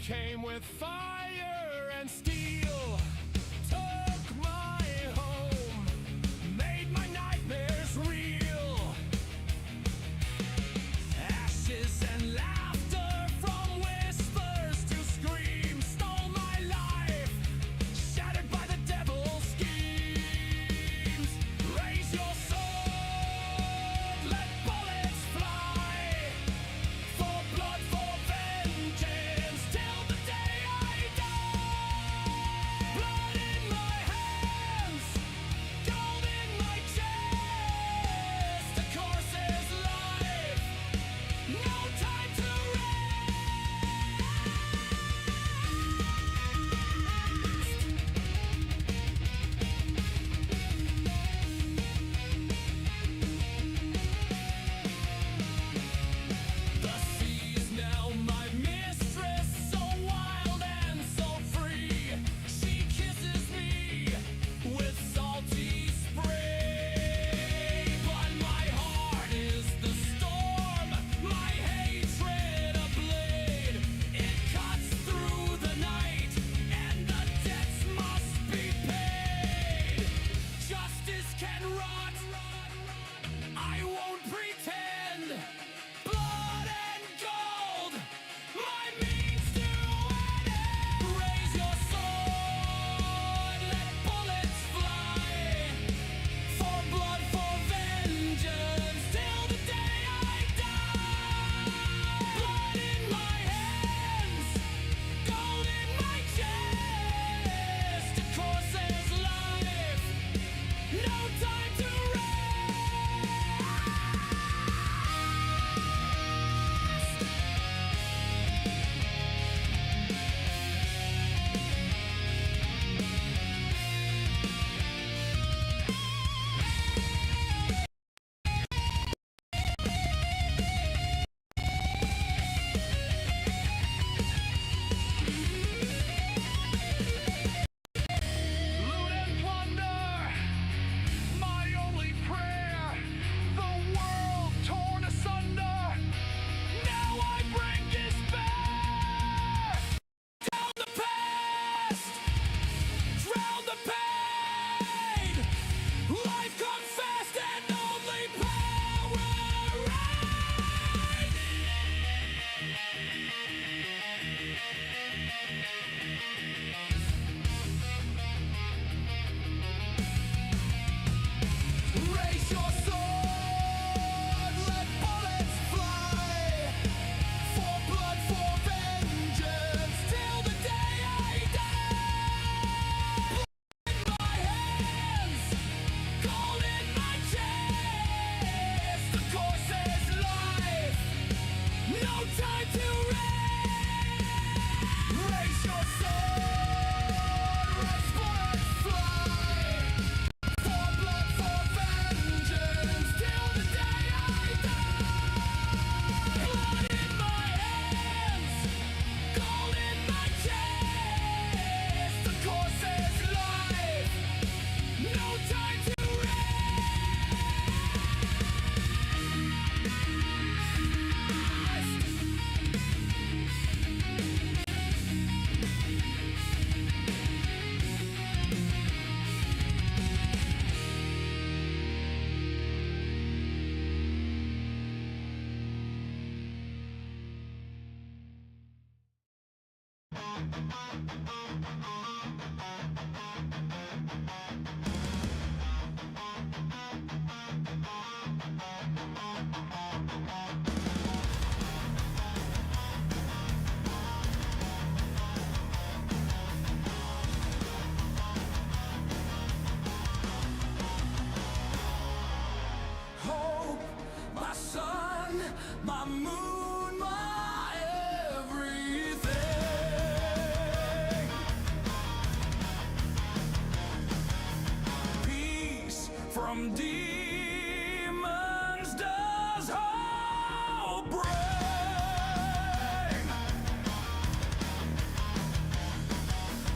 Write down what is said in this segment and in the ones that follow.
came with fire and steel, took my home, made my nightmares real. Ashes and laughter, from whispers to screams, stole my life, shattered by the devil's schemes. Raise your sword, let bullets fly, for blood, for vengeance, till the day I die. Blood in my hands, gold in my chest, the course is life, no time to The sea is now my mistress, so wild and so free. She kisses me with salty spray. But my heart is the storm, my hatred a blade. It cuts through the night, and the debts must be paid. Justice can rot, I won't pretend. Blood and gold, my means to an end. Raise your sword, let bullets fly, for blood, for vengeance, till the day I die. Blood in my hands, gold in my chest, the course is life, no time to rest. Loot and plunder, my only prayer. The world torn asunder, now I bring despair. Down the past, drown the pain. Life comes fast and only power reigns. Raise your sword, let bullets fly, for blood, for vengeance, till the day I die. Blood in my hands, gold in my chest, the course is life, no time to rest. Raise your sword, let bullets fly, for blood, for vengeance, till the day I die. Blood in my hands, gold in my chest, the course is life, no time to hope, my sun, my moon, my everything. Peace from demons does hope bring.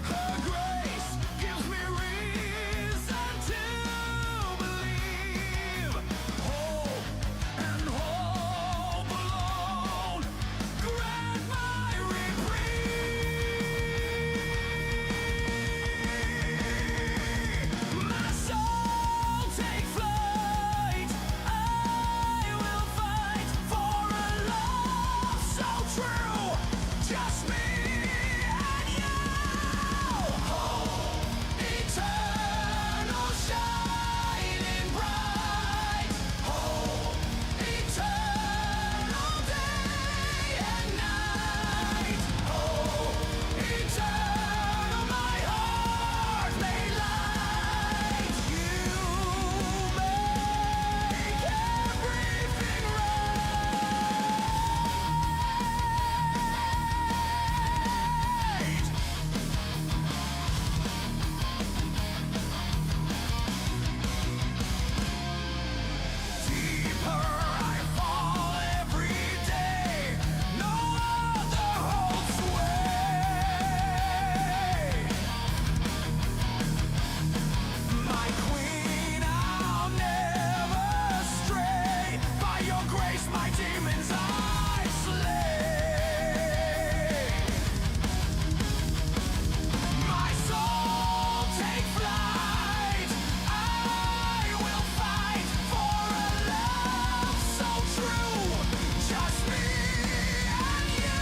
Her grace gives me reason to believe. Hope and hope alone face my demons I slay. My soul take flight. I will fight for a love so true. Just me and you.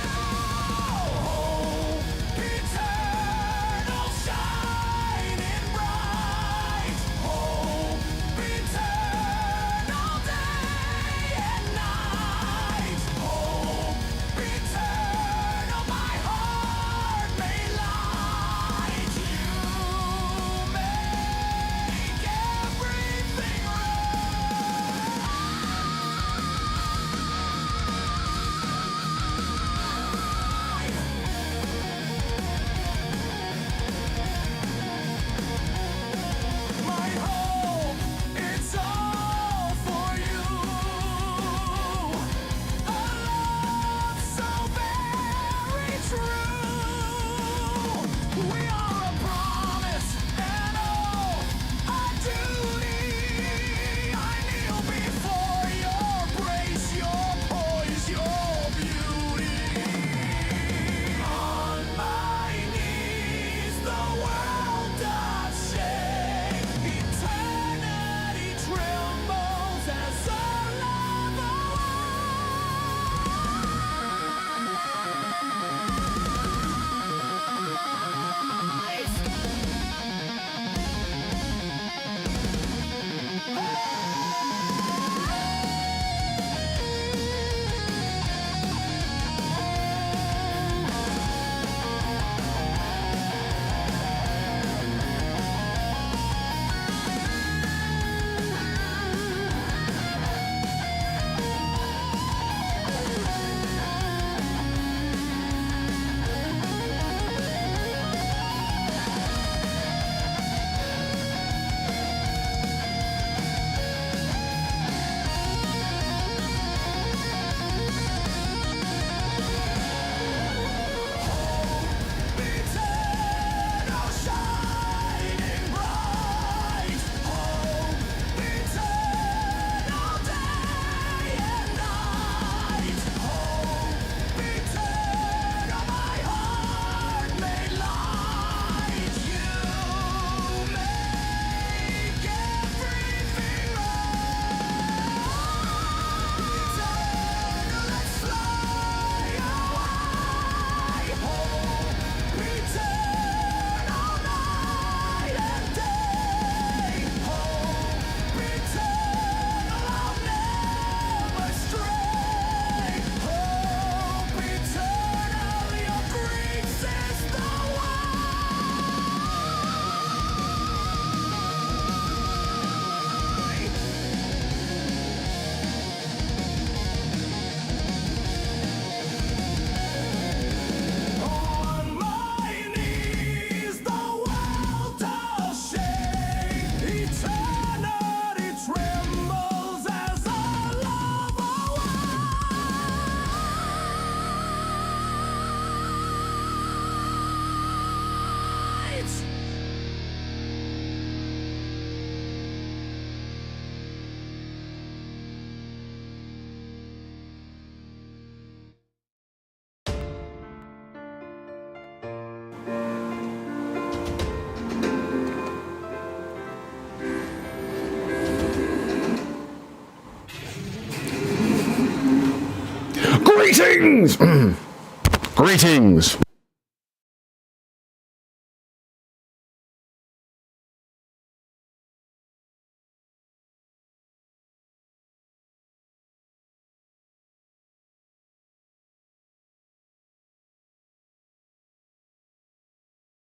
Hope eternal, shining bright. Hope eternal, day and night. Hope eternal, my heart may light. You make everything my hope, it's all for you. A love so very true. We are a promise and a duty. I kneel before your grace, your poise, your beauty. On my knees, the world does shake. Eternity trembles as our love eternal, shining bright. Hope eternal, day and night. Hope eternal, my heart may light. You make everything eternal. Let's fly away. Hope eternal, night and day. Hope eternal, I'll never stray. Hope eternal, your grace is the way. On my knees, the world does shake. Eternity trembles as our love awaits. Greetings! Greetings!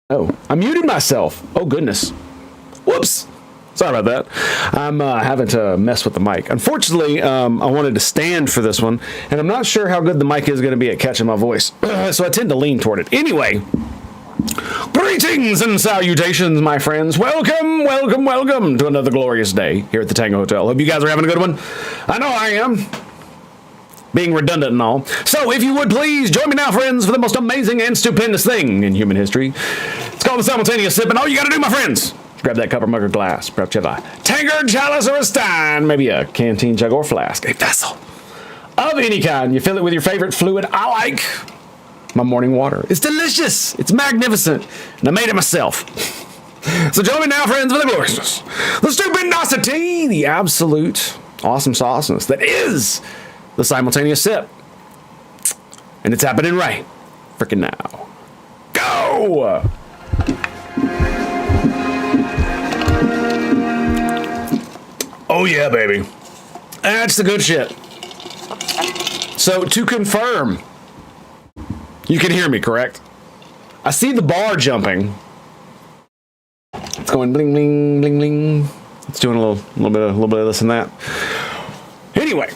Oh, I muted myself. Oh, goodness. Whoops. Sorry about that. I'm having to mess with the mic. Unfortunately, I wanted to stand for this one, and I'm not sure how good the mic is going to be at catching my voice, so I tend to lean toward it. Anyway, greetings and salutations, my friends. Welcome, welcome, welcome to another glorious day here at the Tango Hotel. Hope you guys are having a good one. I know I am. Being redundant and all. So, if you would please join me now, friends, for the most amazing and stupendous thing in human history. It's called the simultaneous sip, and all you gotta do, my friends, is grab that cup or mug or glass, perhaps you have a tankard, chalice, or a stein, maybe a canteen, jug, or flask, a vessel of any kind. You fill it with your favorite fluid. I like my morning water. It's delicious. It's magnificent. And I made it myself. So join me now, friends, for the gloriousness, the stupidosity, the absolute awesome sauceness that is the simultaneous sip. And it's happening right freaking now. Go! Oh yeah, baby. That's the good shit. So to confirm, you can hear me, correct? I see the bar jumping. It's going bling bling bling bling. It's doing a little bit of this and that. Anyway,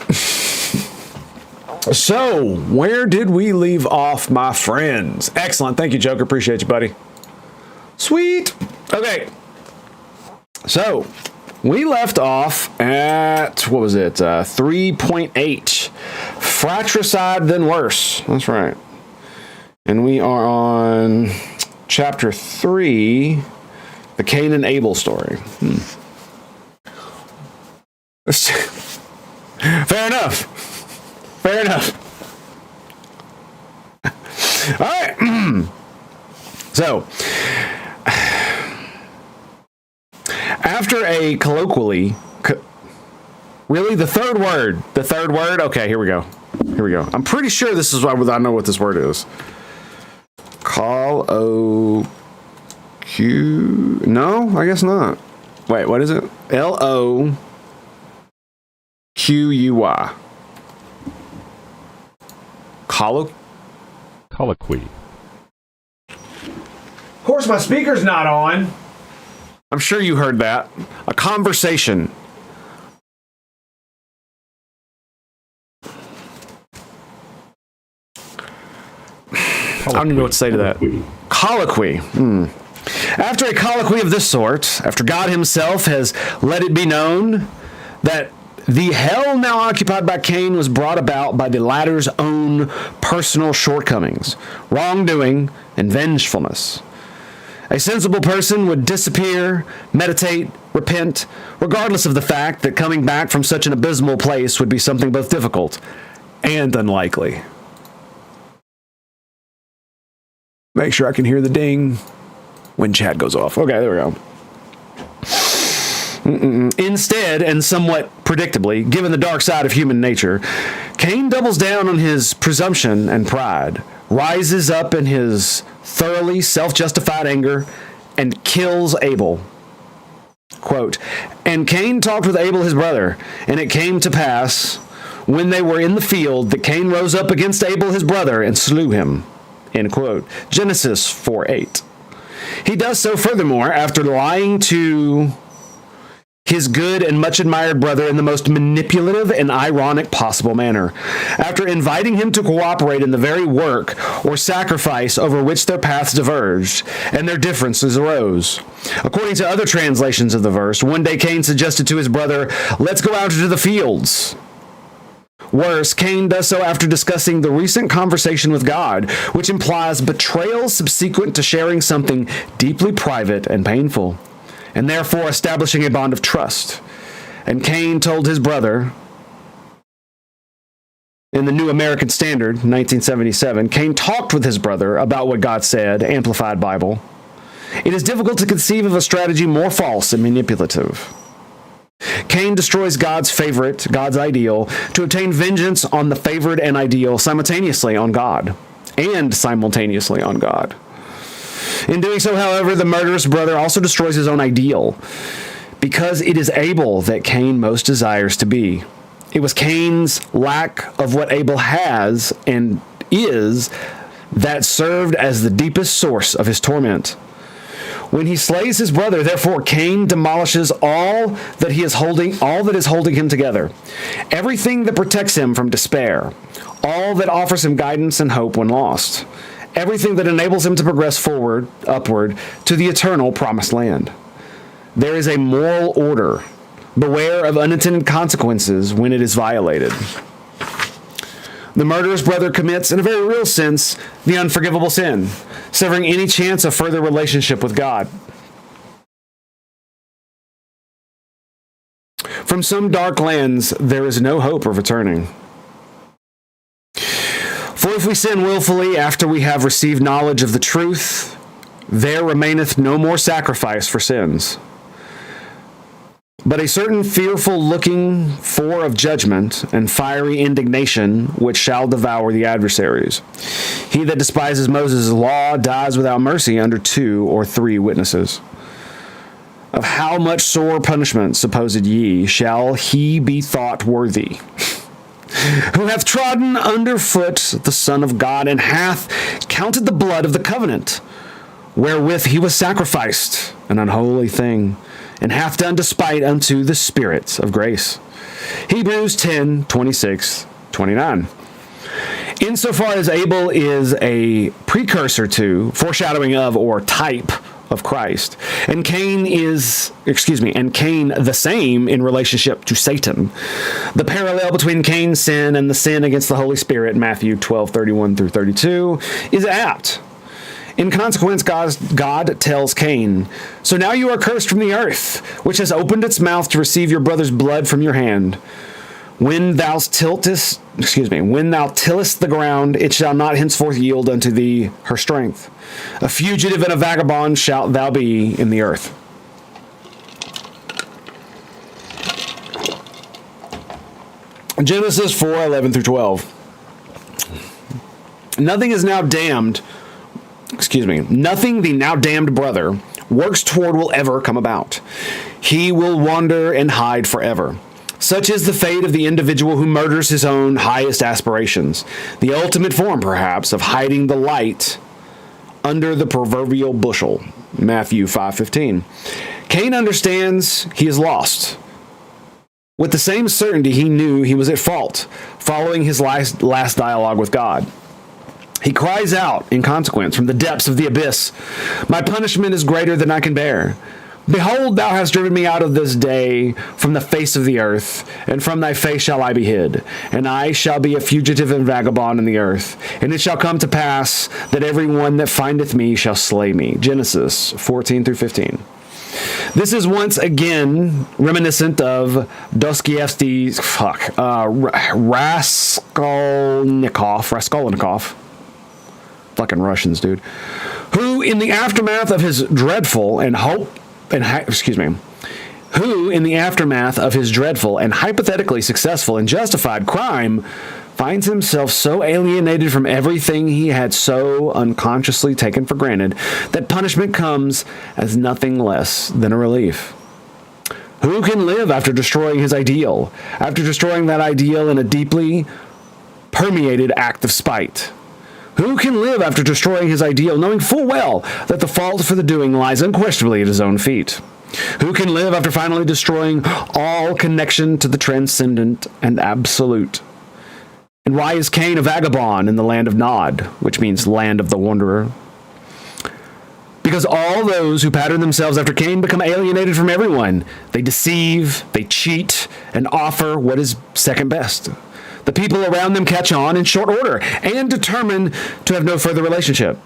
so where did we leave off, my friends? Excellent, thank you, Joker. Appreciate you, buddy. Sweet. Okay, so we left off at what was it? 3.8. Fratricide then worse. That's right. And we are on chapter 3. The Cain and Abel story. Fair enough. Fair enough. All right. So, after a colloquially, really the third word. The third word. Okay, here we go. Here we go. I'm pretty sure this is what I know what this word is. Q. No, I guess not. Wait, what is it? Loquuy. Colloquy. Of course, my speaker's not on. I'm sure you heard that. A conversation. I don't even know what to say to that. Colloquy. After a colloquy of this sort, after God himself has let it be known that the hell now occupied by Cain was brought about by the latter's own personal shortcomings, wrongdoing, and vengefulness. A sensible person would disappear, meditate, repent, regardless of the fact that coming back from such an abysmal place would be something both difficult and unlikely. Make sure I can hear the ding when chat goes off. Okay, there we go. Instead, and somewhat predictably, given the dark side of human nature, Cain doubles down on his presumption and pride, rises up in his thoroughly self-justified anger, and kills Abel. Quote, "And Cain talked with Abel his brother, and it came to pass, when they were in the field, that Cain rose up against Abel his brother and slew him." End quote. Genesis 4:8. He does so furthermore after lying to his good and much admired brother in the most manipulative and ironic possible manner, after inviting him to cooperate in the very work or sacrifice over which their paths diverged and their differences arose. According to other translations of the verse, one day Cain suggested to his brother, "Let's go out into the fields." Worse, Cain does so after discussing the recent conversation with God, which implies betrayal subsequent to sharing something deeply private and painful, and therefore establishing a bond of trust. And Cain told his brother, in the New American Standard, 1977, Cain talked with his brother about what God said, Amplified Bible. It is difficult to conceive of a strategy more false and manipulative. Cain destroys God's favorite, God's ideal, to obtain vengeance on the favored and ideal simultaneously on God. In doing so, however, the murderous brother also destroys his own ideal, because it is Abel that Cain most desires to be. It was Cain's lack of what Abel has and is that served as the deepest source of his torment. When he slays his brother, therefore, Cain demolishes all that is holding him together, everything that protects him from despair, all that offers him guidance and hope when lost, everything that enables him to progress upward to the eternal promised land. There is a moral order. Beware of unintended consequences when it is violated. The murderous brother commits, in a very real sense, the unforgivable sin, severing any chance of further relationship with God. From some dark lands, there is no hope of returning. we sin willfully after we have received knowledge of the truth, there remaineth no more sacrifice for sins, but a certain fearful looking for of judgment and fiery indignation which shall devour the adversaries. He that despises Moses' law dies without mercy under 2 or 3 witnesses. Of how much sore punishment, supposed ye, shall he be thought worthy, who hath trodden under foot the Son of God, and hath counted the blood of the covenant, wherewith he was sacrificed, an unholy thing, and hath done despite unto the Spirit of grace. Hebrews 10, 26, 29. Insofar as Abel is a precursor to, foreshadowing of, or type of Christ, and Cain the same in relationship to Satan. The parallel between Cain's sin and the sin against the Holy Spirit, Matthew 12, 31 through 32, is apt. In consequence, God tells Cain, "So now you are cursed from the earth, which has opened its mouth to receive your brother's blood from your hand. When thou tillest the ground, it shall not henceforth yield unto thee her strength. A fugitive and a vagabond shalt thou be in the earth." Genesis 4, 11 through 12. Nothing the now damned brother works toward will ever come about. He will wander and hide forever. Such is the fate of the individual who murders his own highest aspirations, the ultimate form, perhaps, of hiding the light under the proverbial bushel. Matthew 5:15. Cain understands he is lost. With the same certainty he knew he was at fault, following his last dialogue with God. He cries out, in consequence, from the depths of the abyss, "My punishment is greater than I can bear. Behold, thou hast driven me out of this day from the face of the earth, and from thy face shall I be hid. And I shall be a fugitive and vagabond in the earth. And it shall come to pass that every one that findeth me shall slay me." Genesis 14 through 15. This is once again reminiscent of Dostoevsky's Raskolnikov. Fucking Russians, dude. Who, in the aftermath of his dreadful and hypothetically successful and justified crime, finds himself so alienated from everything he had so unconsciously taken for granted that punishment comes as nothing less than a relief. Who can live after destroying his ideal, after destroying that ideal in a deeply permeated act of spite? Who can live after destroying his ideal, knowing full well that the fault for the doing lies unquestionably at his own feet? Who can live after finally destroying all connection to the transcendent and absolute? And why is Cain a vagabond in the land of Nod, which means land of the wanderer? Because all those who pattern themselves after Cain become alienated from everyone. They deceive, they cheat, and offer what is second best. The people around them catch on in short order and determine to have no further relationship.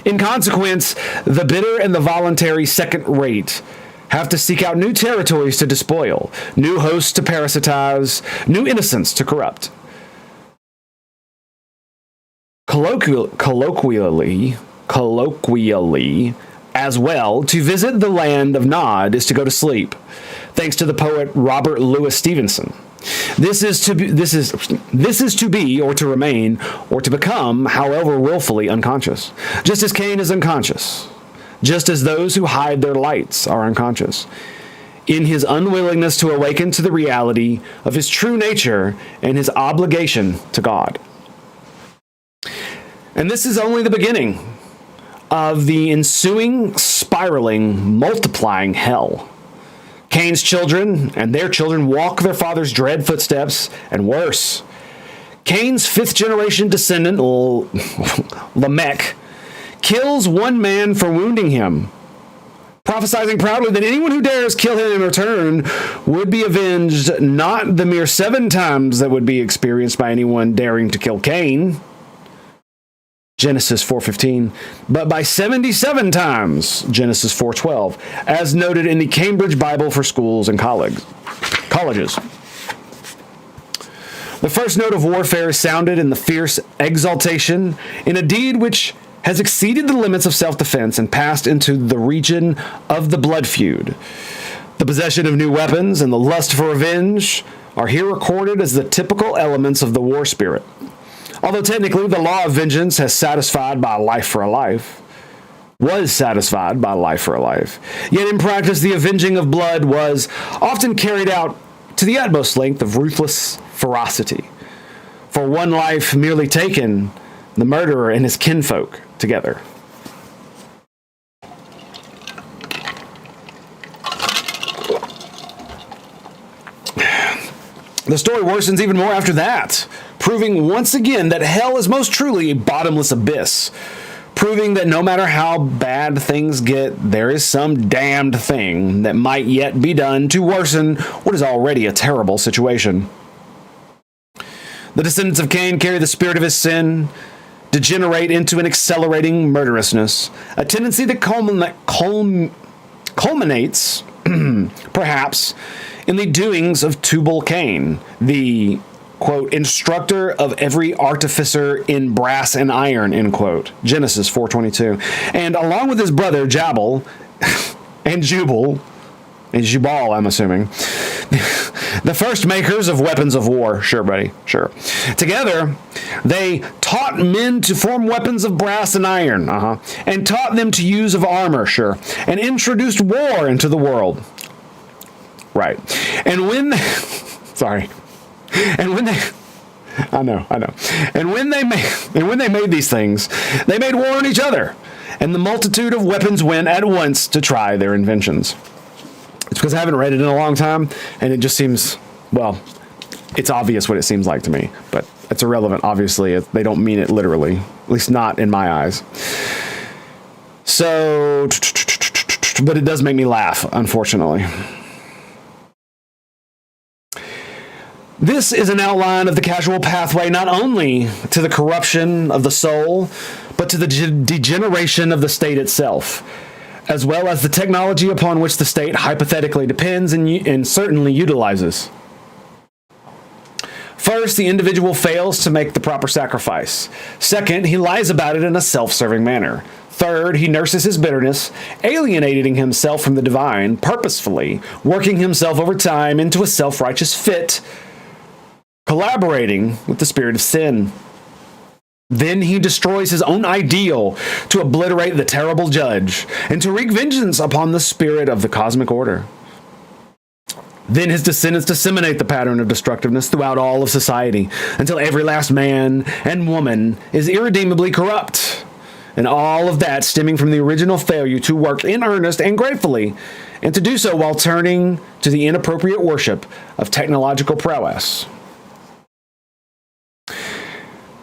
In consequence, the bitter and the voluntary second-rate have to seek out new territories to despoil, new hosts to parasitize, new innocents to corrupt. Colloquially, as well, to visit the land of Nod is to go to sleep, thanks to the poet Robert Louis Stevenson. This is to be, or to remain, or to become, however willfully, unconscious. Just as Cain is unconscious. Just as those who hide their lights are unconscious. In his unwillingness to awaken to the reality of his true nature and his obligation to God. And this is only the beginning of the ensuing, spiraling, multiplying hell. Cain's children and their children walk their father's dread footsteps, and worse. Cain's fifth-generation descendant, Lamech, kills one man for wounding him, prophesizing proudly that anyone who dares kill him in return would be avenged, not the mere 7 times that would be experienced by anyone daring to kill Cain, Genesis 4:15, but by 77 times, Genesis 4:12, as noted in the Cambridge Bible for Schools and Colleges. The first note of warfare is sounded in the fierce exaltation in a deed which has exceeded the limits of self-defense and passed into the region of the blood feud. The possession of new weapons and the lust for revenge are here recorded as the typical elements of the war spirit. Although technically the law of vengeance was satisfied by a life for a life, yet in practice the avenging of blood was often carried out to the utmost length of ruthless ferocity. For one life merely taken, the murderer and his kinfolk together. The story worsens even more after that, proving once again that hell is most truly a bottomless abyss, proving that no matter how bad things get, there is some damned thing that might yet be done to worsen what is already a terrible situation. The descendants of Cain carry the spirit of his sin, degenerate into an accelerating murderousness, a tendency that culminates, perhaps, in the doings of Tubal Cain, the, quote, instructor of every artificer in brass and iron, end quote, Genesis 4:22, and along with his brother Jabal and Jubal, I'm assuming, the first makers of weapons of war. Sure, buddy, sure. Together, they taught men to form weapons of brass and iron, and taught them to use of armor, sure, and introduced war into the world. Right. And when they, sorry. And when they, I know. And when they made these things, they made war on each other, and the multitude of weapons went at once to try their inventions. It's because I haven't read it in a long time, and it just seems, well, it's obvious what it seems like to me, but it's irrelevant, obviously. They don't mean it literally, at least not in my eyes. So, but it does make me laugh, unfortunately. This is an outline of the casual pathway not only to the corruption of the soul, but to the degeneration of the state itself, as well as the technology upon which the state hypothetically depends and certainly utilizes. First, the individual fails to make the proper sacrifice. Second, he lies about it in a self-serving manner. Third, he nurses his bitterness, alienating himself from the divine, purposefully, working himself over time into a self-righteous fit, collaborating with the spirit of sin. Then he destroys his own ideal to obliterate the terrible judge and to wreak vengeance upon the spirit of the cosmic order. Then his descendants disseminate the pattern of destructiveness throughout all of society until every last man and woman is irredeemably corrupt. And all of that stemming from the original failure to work in earnest and gratefully, and to do so while turning to the inappropriate worship of technological prowess.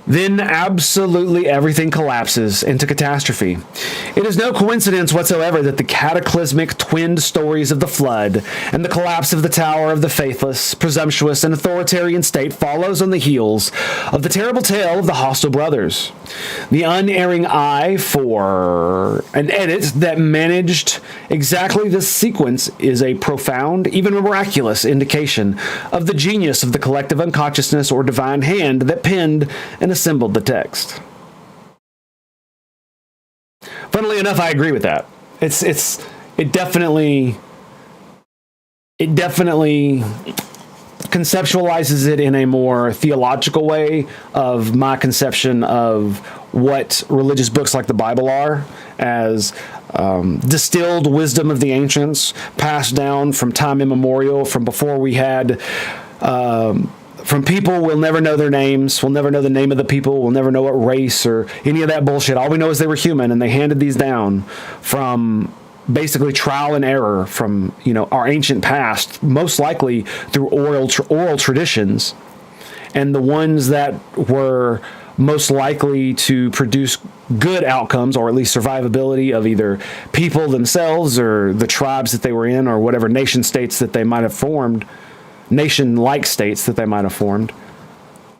Then absolutely everything collapses into catastrophe. It is no coincidence whatsoever that the cataclysmic twinned stories of the flood and the collapse of the Tower of the Faithless, presumptuous, and authoritarian state follows on the heels of the terrible tale of the hostile brothers. The unerring eye for an edit that managed exactly this sequence is a profound, even miraculous indication of the genius of the collective unconsciousness or divine hand that penned and assembled the text. Funnily enough, I agree with that. It definitely conceptualizes it in a more theological way of my conception of what religious books like the Bible are, as distilled wisdom of the ancients, passed down from time immemorial, from before we had from people we'll never know their names, we'll never know the name of the people, we'll never know what race or any of that bullshit. All we know is they were human, and they handed these down from basically trial and error from, our ancient past, most likely through oral traditions, and the ones that were most likely to produce good outcomes, or at least survivability of either people themselves or the tribes that they were in, or whatever nation-like states that they might have formed,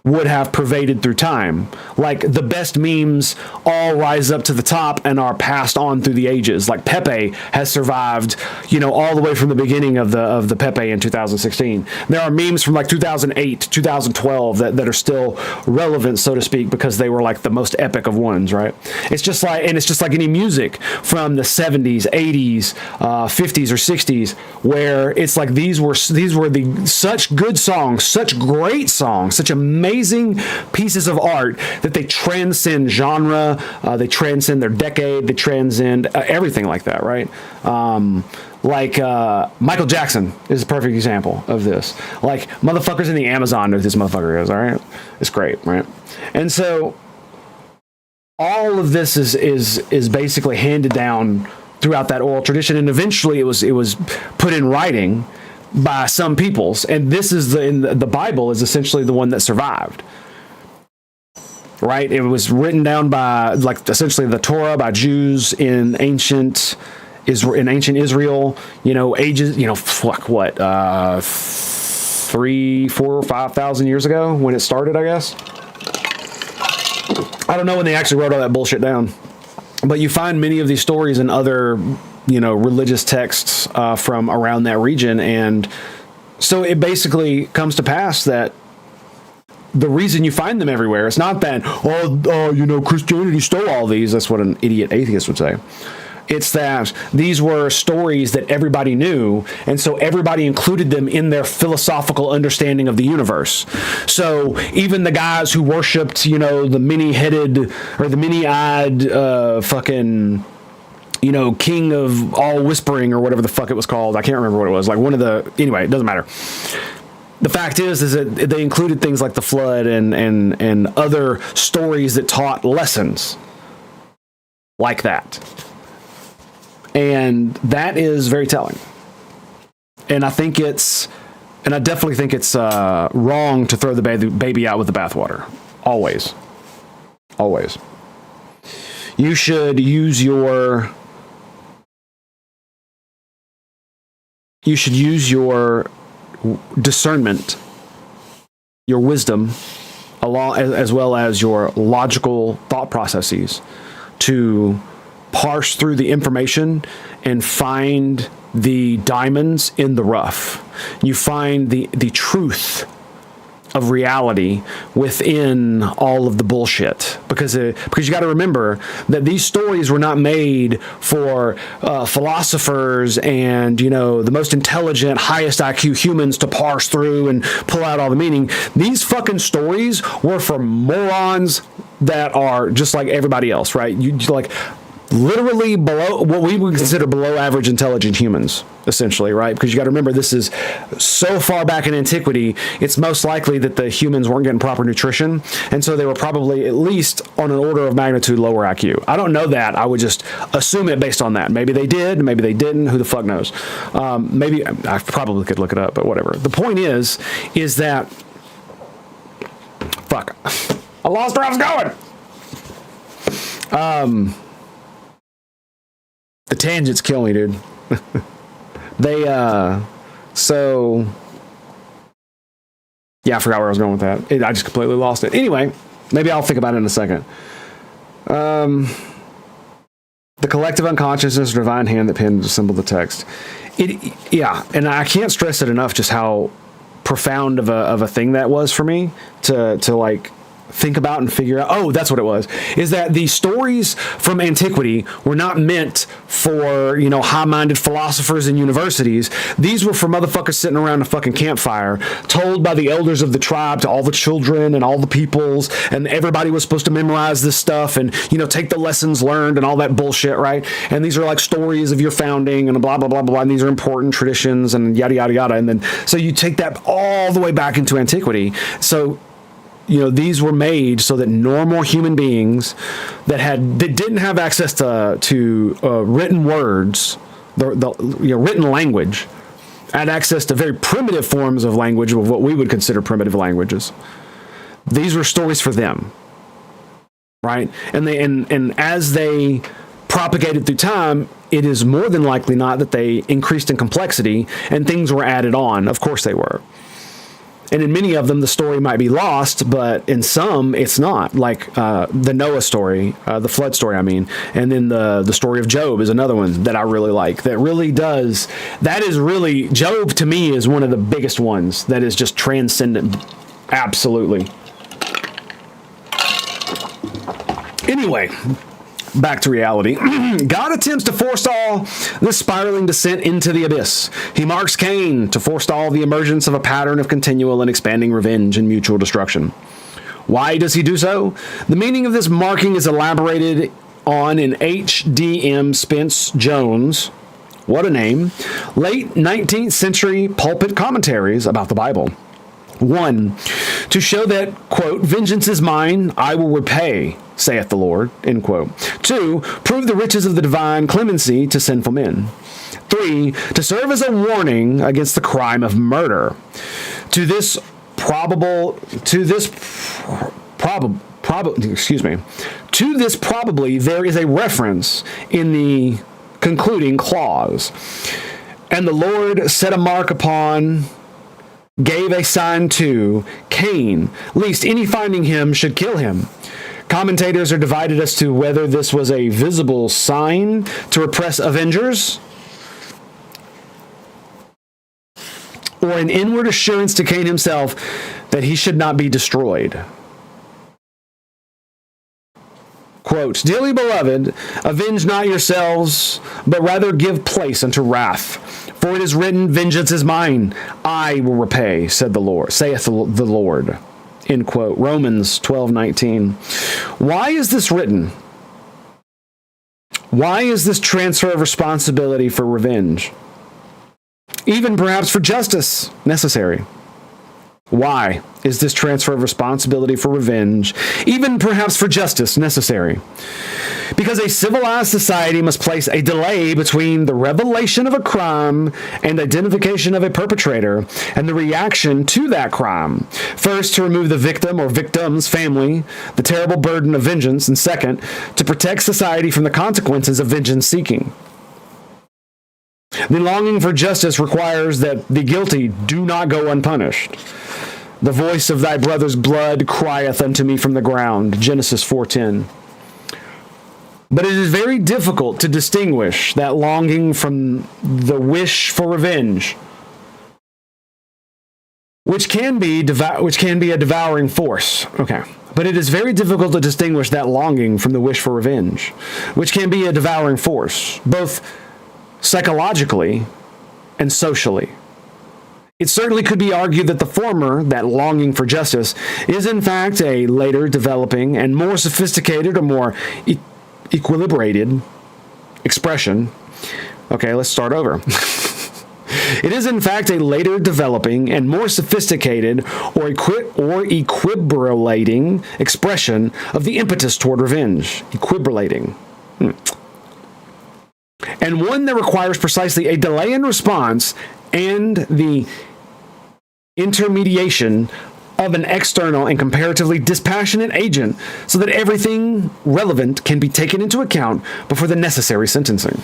would have pervaded through time. Like the best memes all rise up to the top and are passed on through the ages. Like Pepe has survived, all the way from the beginning of the Pepe in 2016. There are memes from like 2008, 2012 that are still relevant, so to speak, because they were like the most epic of ones, right? It's just like any music from the 70s, 80s, 50s or 60s, where it's like these were such good songs, such great songs, such amazing pieces of art that they transcend genre, they transcend their decade, they transcend everything like that, right? Michael Jackson is a perfect example of this. Like, motherfuckers in the Amazon know who this motherfucker is, all right? It's great, right? And so all of this is basically handed down throughout that oral tradition, and eventually it was put in writing by some peoples, and this is the Bible is essentially the one that survived, right? It was written down by essentially the Torah by Jews in ancient Israel, ages, 3, 4, 5,000 years ago when it started, I guess. I don't know when they actually wrote all that bullshit down, but you find many of these stories in other religious texts from around that region. And so it basically comes to pass that the reason you find them everywhere, it's not that, Christianity stole all these. That's what an idiot atheist would say. It's that these were stories that everybody knew, and so everybody included them in their philosophical understanding of the universe. So even the guys who worshipped, the many-headed or the many-eyed fucking king of all whispering or whatever the fuck it was called. I can't remember what it was. Anyway, it doesn't matter. The fact is that they included things like the flood and other stories that taught lessons like that. And that is very telling. And I definitely think it's wrong to throw the baby out with the bathwater. Always. Always. You should use your discernment, your wisdom, as well as your logical thought processes to parse through the information and find the diamonds in the rough. You find the truth of reality within all of the bullshit, because you got to remember that these stories were not made for philosophers and the most intelligent, highest IQ humans to parse through and pull out all the meaning. These fucking stories were for morons that are just like everybody else, right? You like literally below what we would consider below average intelligent humans, essentially, right? Because you got to remember, this is so far back in antiquity, it's most likely that the humans weren't getting proper nutrition, and so they were probably at least on an order of magnitude lower IQ. I don't know that. I would just assume it based on that. Maybe they did, maybe they didn't. Who the fuck knows? Maybe I probably could look it up, but whatever. The point is that fuck, I lost where I was going. The tangents kill me, dude. So yeah, I forgot where I was going with that. I just completely lost it. Anyway, maybe I'll think about it in a second. The collective unconsciousness or divine hand that penned and assembled the text. Yeah, and I can't stress it enough just how profound of a thing that was for me to like think about and figure out. Oh, that's what it was. Is that the stories from antiquity were not meant for, high-minded philosophers in universities. These were for motherfuckers sitting around a fucking campfire, told by the elders of the tribe to all the children and all the peoples, and everybody was supposed to memorize this stuff and, take the lessons learned and all that bullshit, right? And these are like stories of your founding and blah, blah, blah, blah, and these are important traditions and yada, yada, yada. And then, so you take that all the way back into antiquity. So, these were made so that normal human beings that didn't have access to written words, the written language, had access to very primitive forms of language, of what we would consider primitive languages. These were stories for them, right? And as they propagated through time, it is more than likely not that they increased in complexity and things were added on. Of course they were. And in many of them, the story might be lost, but in some, it's not. Like the Noah story, the flood story, I mean. And then the story of Job is another one that I really like. That really does. That is really, Job to me is one of the biggest ones that is just transcendent. Absolutely. Anyway, back to reality. God attempts to forestall this spiraling descent into the abyss. He marks Cain to forestall the emergence of a pattern of continual and expanding revenge and mutual destruction. Why does he do so? The meaning of this marking is elaborated on in H.D.M. Spence Jones, what a name, late 19th century pulpit commentaries about the Bible. 1. To show that, quote, vengeance is mine, I will repay, saith the Lord, end quote. 2. Prove the riches of the divine clemency to sinful men. 3. To serve as a warning against the crime of murder. To this probably there is a reference in the concluding clause. And the Lord set a mark upon, gave a sign to Cain, lest any finding him should kill him. Commentators are divided as to whether this was a visible sign to repress avengers or an inward assurance to Cain himself that he should not be destroyed. Quote, dearly beloved, avenge not yourselves, but rather give place unto wrath. For it is written, vengeance is mine, I will repay, saith the Lord. End quote. Romans 12:19. Why is this written? Why is this transfer of responsibility for revenge, even perhaps for justice, necessary? Why is this transfer of responsibility for revenge, even perhaps for justice, necessary? Because a civilized society must place a delay between the revelation of a crime and identification of a perpetrator and the reaction to that crime. First, to remove the victim or victim's family, the terrible burden of vengeance, and second, to protect society from the consequences of vengeance seeking. The longing for justice requires that the guilty do not go unpunished. The voice of thy brother's blood crieth unto me from the ground. Genesis 4:10. But it is very difficult to distinguish that longing from the wish for revenge, which can be a devouring force. Okay. But it is very difficult to distinguish that longing from the wish for revenge, which can be a devouring force, both psychologically and socially. It certainly could be argued that the former, that longing for justice, is in fact a later developing and more sophisticated or more equilibrated expression. Okay, let's start over. It is in fact a later developing and more sophisticated or equilibrating expression of the impetus toward revenge. Equilibrating. And one that requires precisely a delay in response and the intermediation of an external and comparatively dispassionate agent so that everything relevant can be taken into account before the necessary sentencing.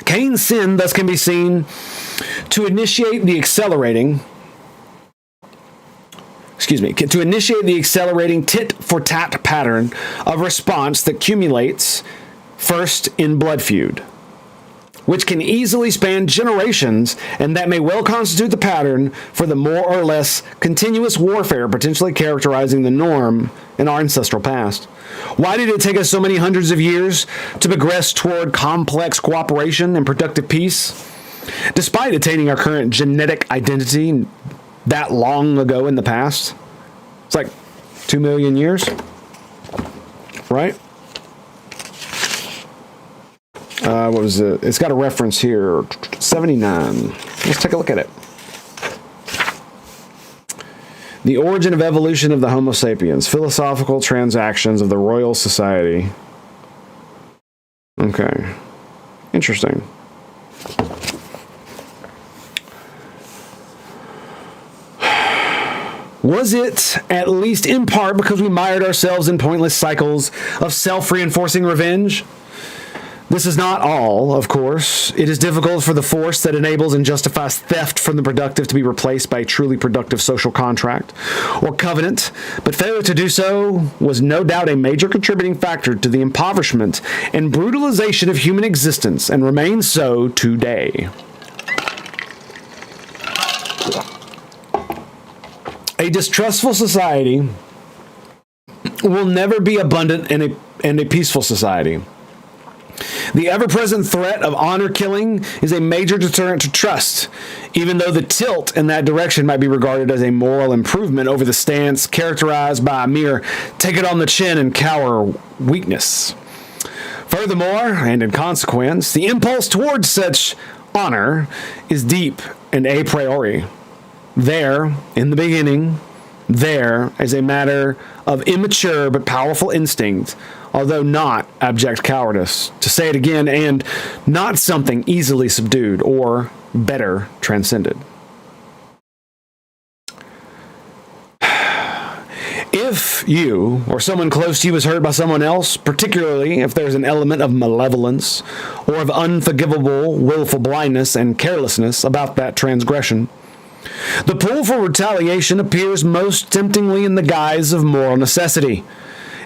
Cain's sin thus can be seen to initiate the accelerating tit-for-tat pattern of response that accumulates first in blood feud, which can easily span generations, and that may well constitute the pattern for the more or less continuous warfare potentially characterizing the norm in our ancestral past. Why did it take us so many hundreds of years to progress toward complex cooperation and productive peace, despite attaining our current genetic identity that long ago in the past? It's like 2 million years, right? What was it? It's got a reference here, 79. Let's take a look at it. The Origin of Evolution of the Homo sapiens, Philosophical Transactions of the Royal Society. Okay. Interesting. Was it, at least in part, because we mired ourselves in pointless cycles of self-reinforcing revenge? This is not all, of course. It is difficult for the force that enables and justifies theft from the productive to be replaced by a truly productive social contract or covenant, but failure to do so was no doubt a major contributing factor to the impoverishment and brutalization of human existence, and remains so today. A distrustful society will never be abundant and a peaceful society. The ever-present threat of honor killing is a major deterrent to trust, even though the tilt in that direction might be regarded as a moral improvement over the stance characterized by a mere take it on the chin and cower weakness. Furthermore, and in consequence, the impulse towards such honor is deep and a priori. There, in the beginning, there is a matter of immature but powerful instinct, although not abject cowardice, to say it again, and not something easily subdued or, better, transcended. If you or someone close to you is hurt by someone else, particularly if there's an element of malevolence or of unforgivable willful blindness and carelessness about that transgression, the pull for retaliation appears most temptingly in the guise of moral necessity.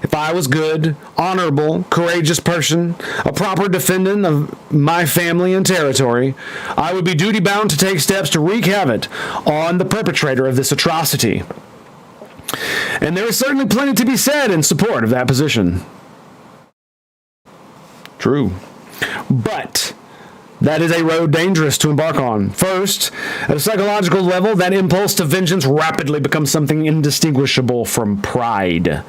If I was good, honorable, courageous person, a proper defendant of my family and territory, I would be duty-bound to take steps to wreak havoc on the perpetrator of this atrocity. And there is certainly plenty to be said in support of that position. True. But that is a road dangerous to embark on. First, at a psychological level, that impulse to vengeance rapidly becomes something indistinguishable from pride.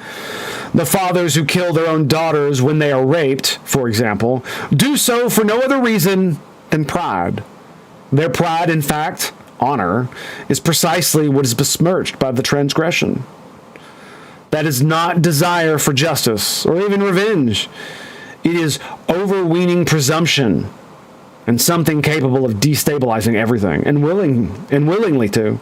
The fathers who kill their own daughters when they are raped, for example, do so for no other reason than pride. Their pride, in fact, honor, is precisely what is besmirched by the transgression. That is not desire for justice or even revenge. It is overweening presumption and something capable of destabilizing everything and willingly to.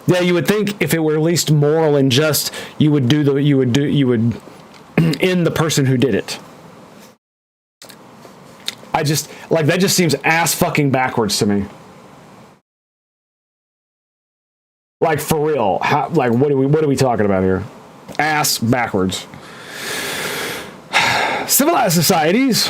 Yeah, you would think if it were at least moral and just, you would end the person who did it. That just seems ass fucking backwards to me. Like, for real. What are we talking about here? Ass backwards. Civilized societies,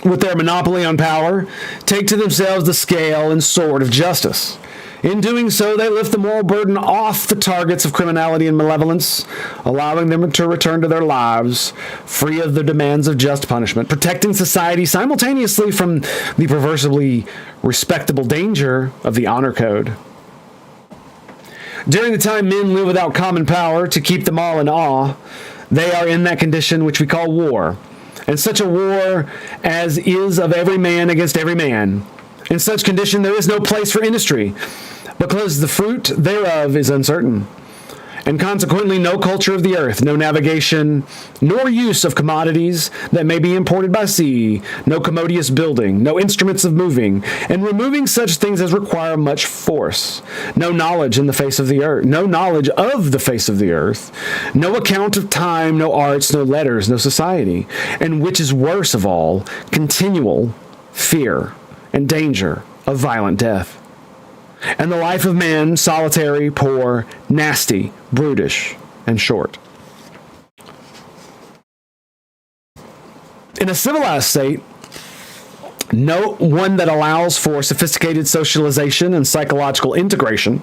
with their monopoly on power, take to themselves the scale and sword of justice. In doing so, they lift the moral burden off the targets of criminality and malevolence, allowing them to return to their lives free of the demands of just punishment, protecting society simultaneously from the perversely respectable danger of the honor code. During the time men live without common power to keep them all in awe, they are in that condition which we call war, and such a war as is of every man against every man. In such condition, there is no place for industry, because the fruit thereof is uncertain, and consequently no culture of the earth, no navigation, nor use of commodities that may be imported by sea, no commodious building, no instruments of moving, and removing such things as require much force, no knowledge in the face of the earth, no knowledge of the face of the earth, no account of time, no arts, no letters, no society, and which is worse of all, continual fear and danger of violent death. And the life of man solitary, poor, nasty, brutish, and short. In a civilized state, no one that allows for sophisticated socialization and psychological integration,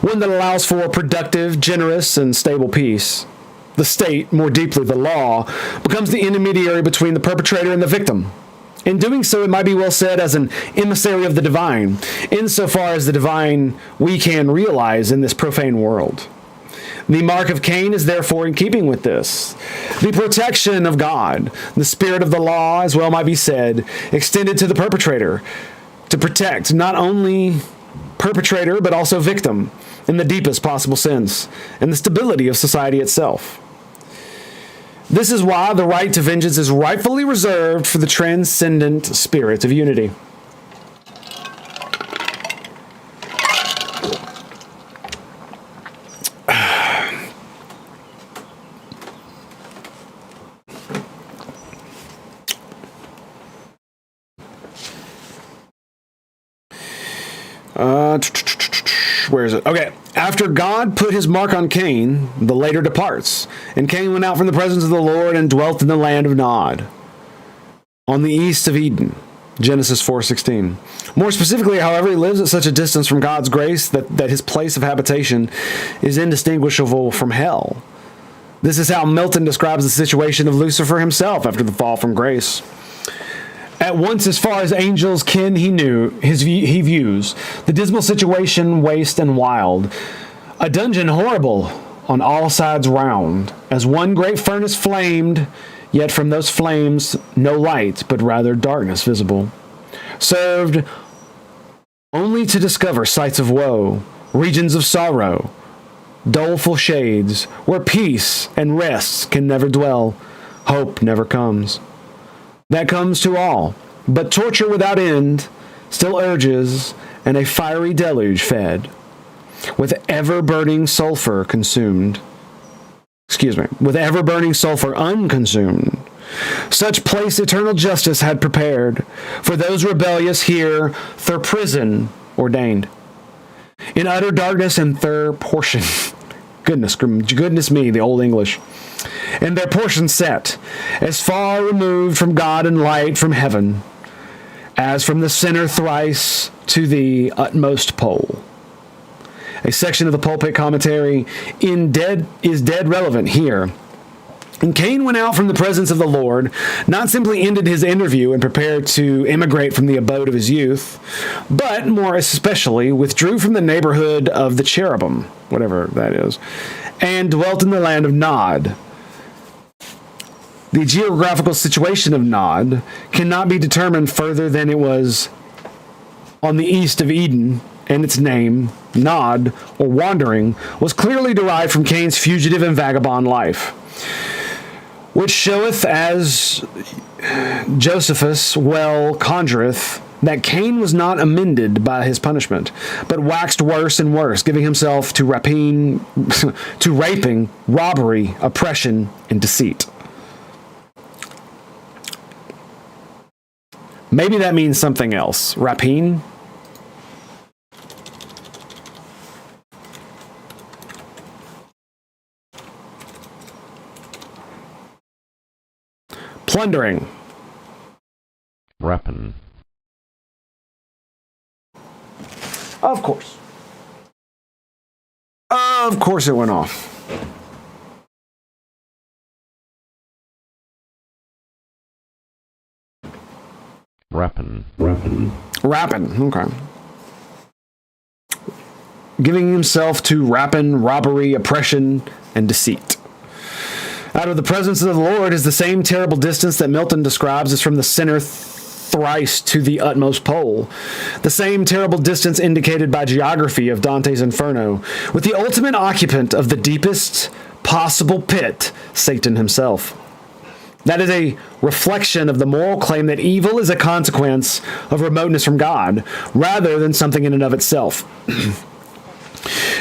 one that allows for productive, generous, and stable peace, the state, more deeply the law, becomes the intermediary between the perpetrator and the victim. In doing so, it might be well said as an emissary of the divine, insofar as the divine we can realize in this profane world. The mark of Cain is therefore in keeping with this. The protection of God, the spirit of the law, as well might be said, extended to the perpetrator, to protect not only perpetrator but also victim in the deepest possible sense, and the stability of society itself. This is why the right to vengeance is rightfully reserved for the transcendent spirit of unity. Where is it? Okay. After God put his mark on Cain, the later departs. And Cain went out from the presence of the Lord and dwelt in the land of Nod, on the east of Eden. Genesis 4:16. More specifically, however, he lives at such a distance from God's grace that his place of habitation is indistinguishable from hell. This is how Milton describes the situation of Lucifer himself after the fall from grace. At once, as far as angels ken he knew, he views the dismal situation waste and wild, a dungeon horrible on all sides round, as one great furnace flamed, yet from those flames no light, but rather darkness visible, served only to discover sights of woe, regions of sorrow, doleful shades, where peace and rest can never dwell, hope never comes. That comes to all, but torture without end still urges, and a fiery deluge fed, with ever-burning sulfur consumed. With ever-burning sulfur unconsumed. Such place eternal justice had prepared for those rebellious here, their prison ordained. In utter darkness and their portion. Goodness me, the old English. And their portion set, as far removed from God and light from heaven, as from the sinner thrice to the utmost pole. A section of the pulpit commentary is dead relevant here. And Cain went out from the presence of the Lord, not simply ended his interview and prepared to emigrate from the abode of his youth, but more especially withdrew from the neighborhood of the cherubim, whatever that is, and dwelt in the land of Nod. The geographical situation of Nod cannot be determined further than it was on the east of Eden, and its name, Nod, or wandering, was clearly derived from Cain's fugitive and vagabond life, which showeth, as Josephus well conjureth, that Cain was not amended by his punishment, but waxed worse and worse, giving himself to rapine, to raping, robbery, oppression, and deceit. Maybe that means something else. Rapine? Plundering. Rappin'. Of course. Of course it went off. Rappin'. Rappin', okay. Giving himself to rapine, robbery, oppression, and deceit. Out of the presence of the Lord is the same terrible distance that Milton describes as from the sinner thrice to the utmost pole. The same terrible distance indicated by geography of Dante's Inferno, with the ultimate occupant of the deepest possible pit, Satan himself. That is a reflection of the moral claim that evil is a consequence of remoteness from God, rather than something in and of itself.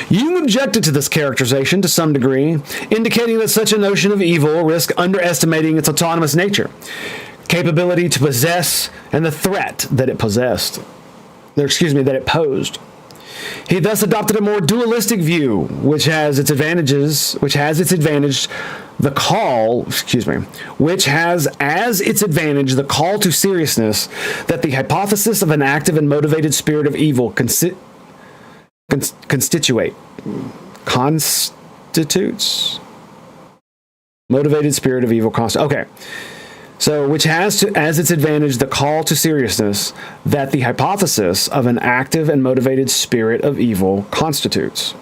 Jung objected to this characterization to some degree, indicating that such a notion of evil risks underestimating its autonomous nature, capability to possess, and the threat that it possessed. That it posed. He thus adopted a more dualistic view, which has as its advantage the call to seriousness that the hypothesis of an active and motivated spirit of evil constitutes. Motivated spirit of evil okay. So, which has as its advantage the call to seriousness that the hypothesis of an active and motivated spirit of evil constitutes.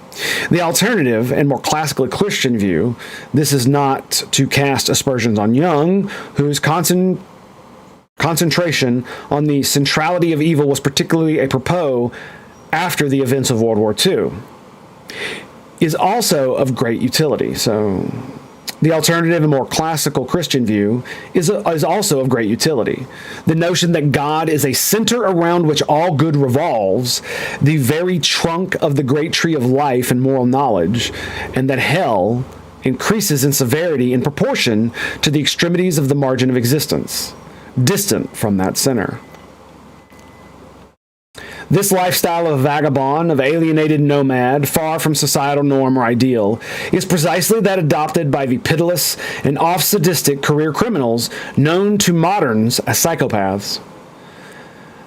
The alternative and more classically Christian view, this is not to cast aspersions on Jung, whose concentration on the centrality of evil was particularly apropos after the events of World War II, is also of great utility. So, the alternative and more classical Christian view is also of great utility. The notion that God is a center around which all good revolves, the very trunk of the great tree of life and moral knowledge, and that hell increases in severity in proportion to the extremities of the margin of existence, distant from that center. This lifestyle of vagabond, of alienated nomad, far from societal norm or ideal, is precisely that adopted by the pitiless and oft-sadistic career criminals known to moderns as psychopaths.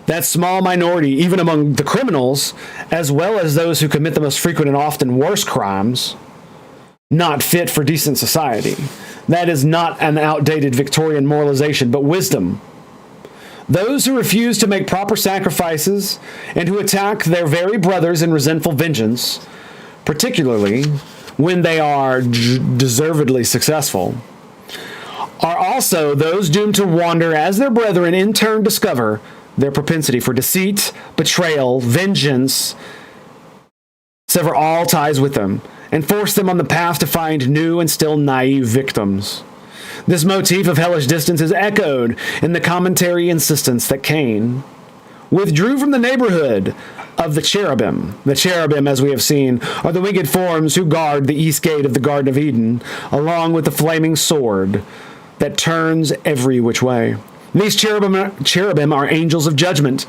That small minority, even among the criminals, as well as those who commit the most frequent and often worse crimes, not fit for decent society. That is not an outdated Victorian moralization, but wisdom. Those who refuse to make proper sacrifices and who attack their very brothers in resentful vengeance, particularly when they are deservedly successful, are also those doomed to wander as their brethren in turn discover their propensity for deceit, betrayal, vengeance, sever all ties with them, and force them on the path to find new and still naive victims. This motif of hellish distance is echoed in the commentary insistence that Cain withdrew from the neighborhood of the cherubim. The cherubim, as we have seen, are the winged forms who guard the east gate of the Garden of Eden, along with the flaming sword that turns every which way. These cherubim are angels of judgment,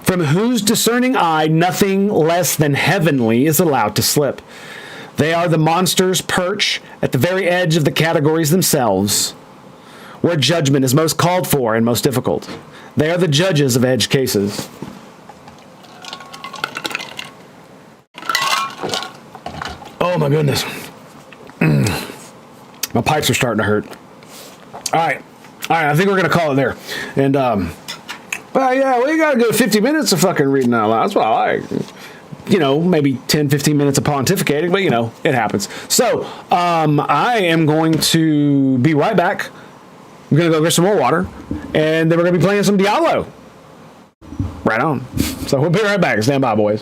from whose discerning eye nothing less than heavenly is allowed to slip. They are the monsters perch at the very edge of the categories themselves, where judgment is most called for and most difficult. They are the judges of edge cases. Oh my goodness. My pipes are starting to hurt. All right, I think we're going to call it there. And, well, yeah, we got a good 50 minutes of fucking reading out loud. That's what I like. You know, maybe 10, 15 minutes of pontificating, but, you know, it happens. So, I am going to be right back. I'm going to go get some more water, and then we're going to be playing some Diablo. Right on. So, we'll be right back. Stand by, boys.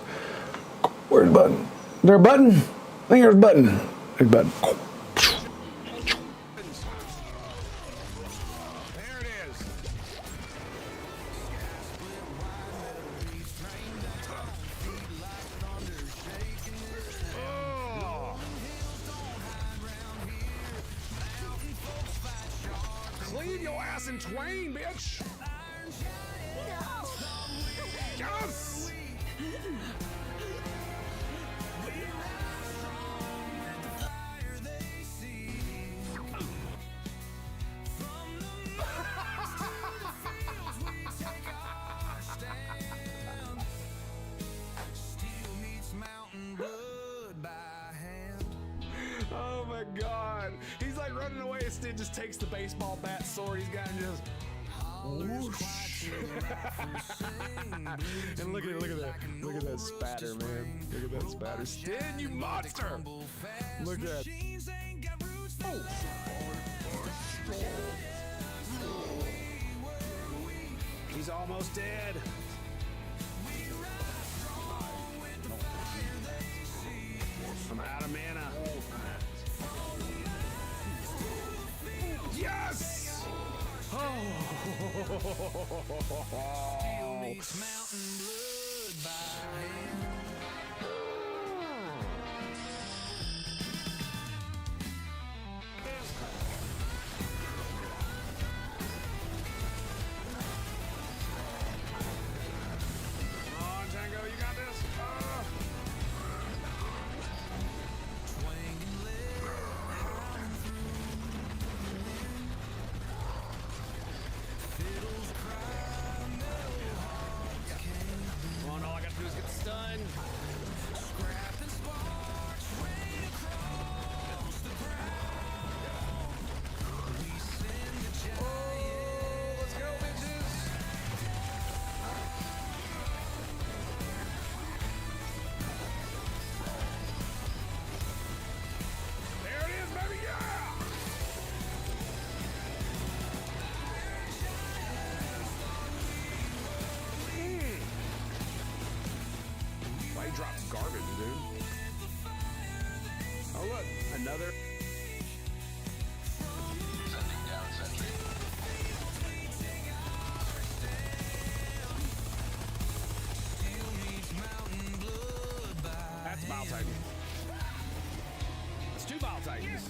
Where's the button? Is there a button? I think there's a button. There's a button. In twain, bitch. Yes. Oh my God. He's like running away. Instead, just takes the baseball bat sword he's got and just whoosh. And look at that spatter, man. Look at that spatter. Stin, you monster. Look at that. Oh. He's almost dead. I'm out of mana. Yes! Oh! Still meets mountain blood by hand. Come on, Tango, you got this. Drops garbage, dude. Oh look, another. Sending down sentry. That's Bile Titan. That's two Bile Titans.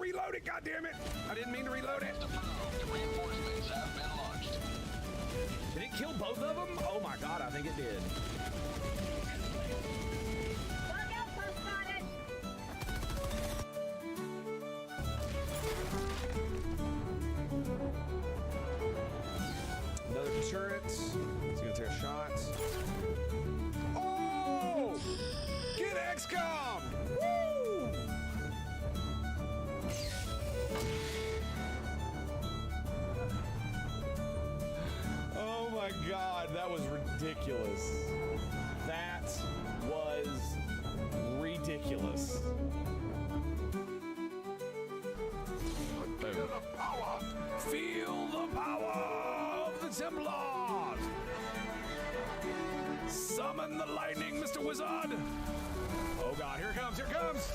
reload it, goddammit! I didn't mean to reload it. Reinforcements have been launched. Did it kill both of them? Oh my god, I think it did. Look out, post spotted! Another turret. He's gonna take a shot. Oh! Get XCOM! Woo! Oh my god, that was ridiculous. That was ridiculous. Feel the power. Feel the power of the Templars! Summon the lightning, Mr. Wizard! Oh god, here it comes, here it comes!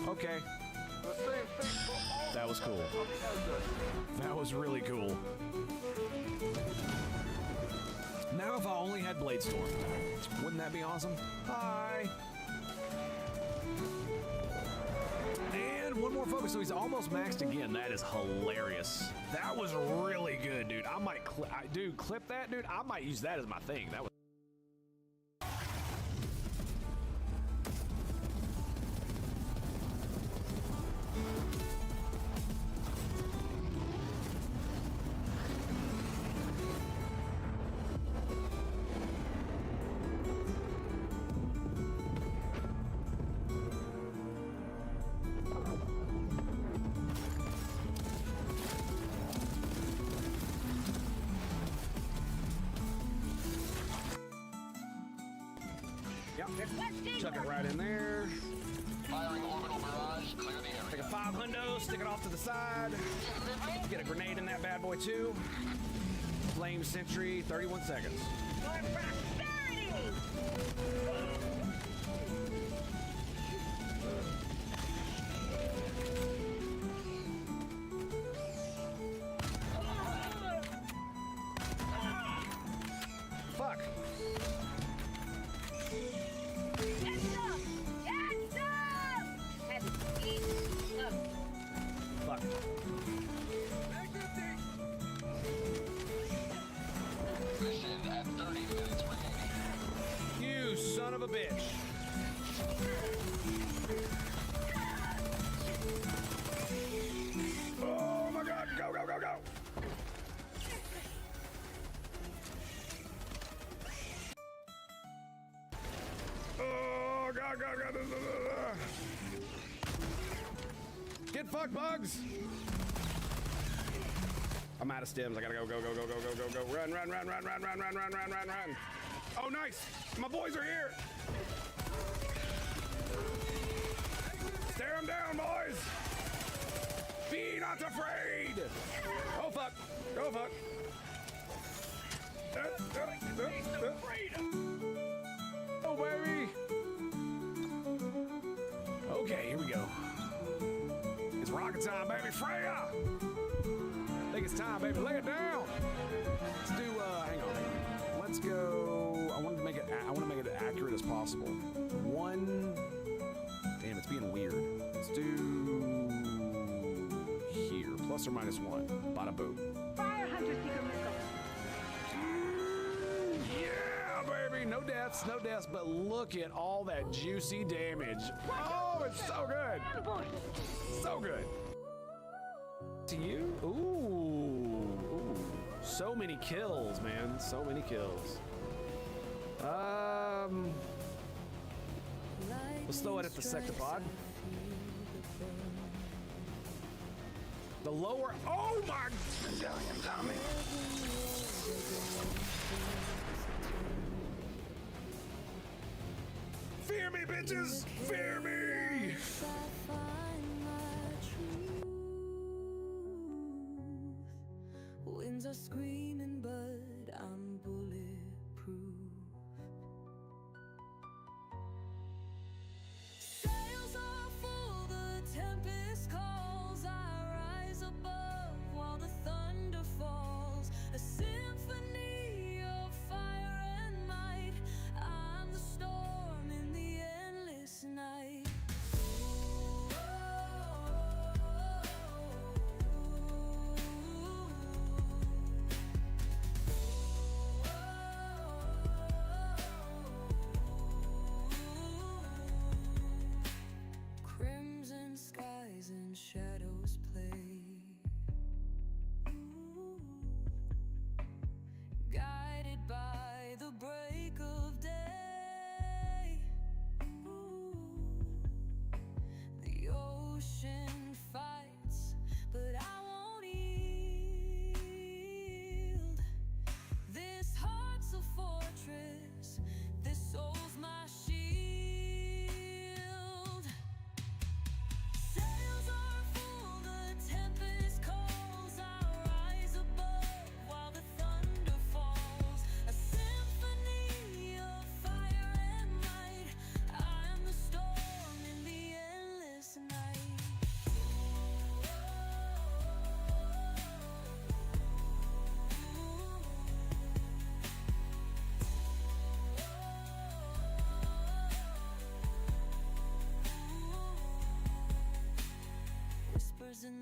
Okay. That was cool. That was really cool. Now if I only had Blade Storm, wouldn't that be awesome? Hi! And one more focus, so he's almost maxed again. That is hilarious. That was really good, dude. I might, clip that, dude. I might use that as my thing. That was. Yep. Chuck it right in there. Firing orbital barrage. Clear the area. Take a 500, stick it off to the side. Get a grenade in that bad boy too. Flame Sentry, 31 seconds. For prosperity! Fuck. Fuck. Mission at 30 minutes remaining. You son of a bitch. Oh my god, go, go, go, go. Oh god, god, god. Get fucked, bugs! I'm out of stems. I gotta go, go, go, go, go, go, go, go. Run, run, run, run, run, run, run, run, run, run, run. Oh, nice! My boys are here! Stare them down, boys! Be not afraid! Oh, fuck. Oh, fuck. Oh, baby! Okay, here we go. It's rocket time, baby. Freya! I think it's time, baby. Lay it down. Let's do. Hang on. Let's go. I want to make it as accurate as possible. One. Damn, it's being weird. Let's do here. Plus or minus one. Bada boom. Fire Hunter Seeker missile. Yeah, baby. No deaths, no deaths. But look at all that juicy damage. Oh, it's so good. So good. To you? Ooh. So many kills, man. So many kills. Let's throw it at the sectopod. The lower. Oh my. Medallion Tommy. Fear me, bitches! Fear me! Winds are screaming, but I'm bulletproof. Sails are full, the tempest calls. I rise above while the thunder falls. A symphony of fire and might. I'm the storm in the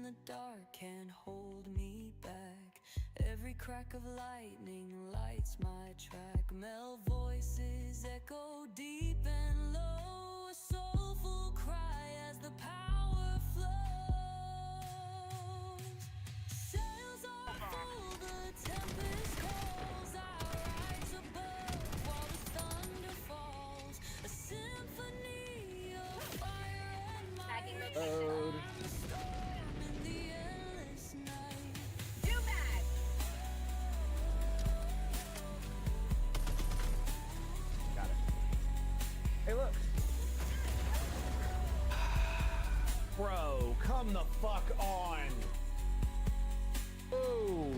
the dark can't hold me back. Every crack of lightning lights my track. Male voices echo deep and low, a soulful cry as the power flows. Sails are full, the tempest calls. I rise above while the thunder falls. A symphony of fire and Tagging might. location. I'm the storm in the endless night. Do bag. Got it. Hey, look. Bro, come the fuck on. Oh,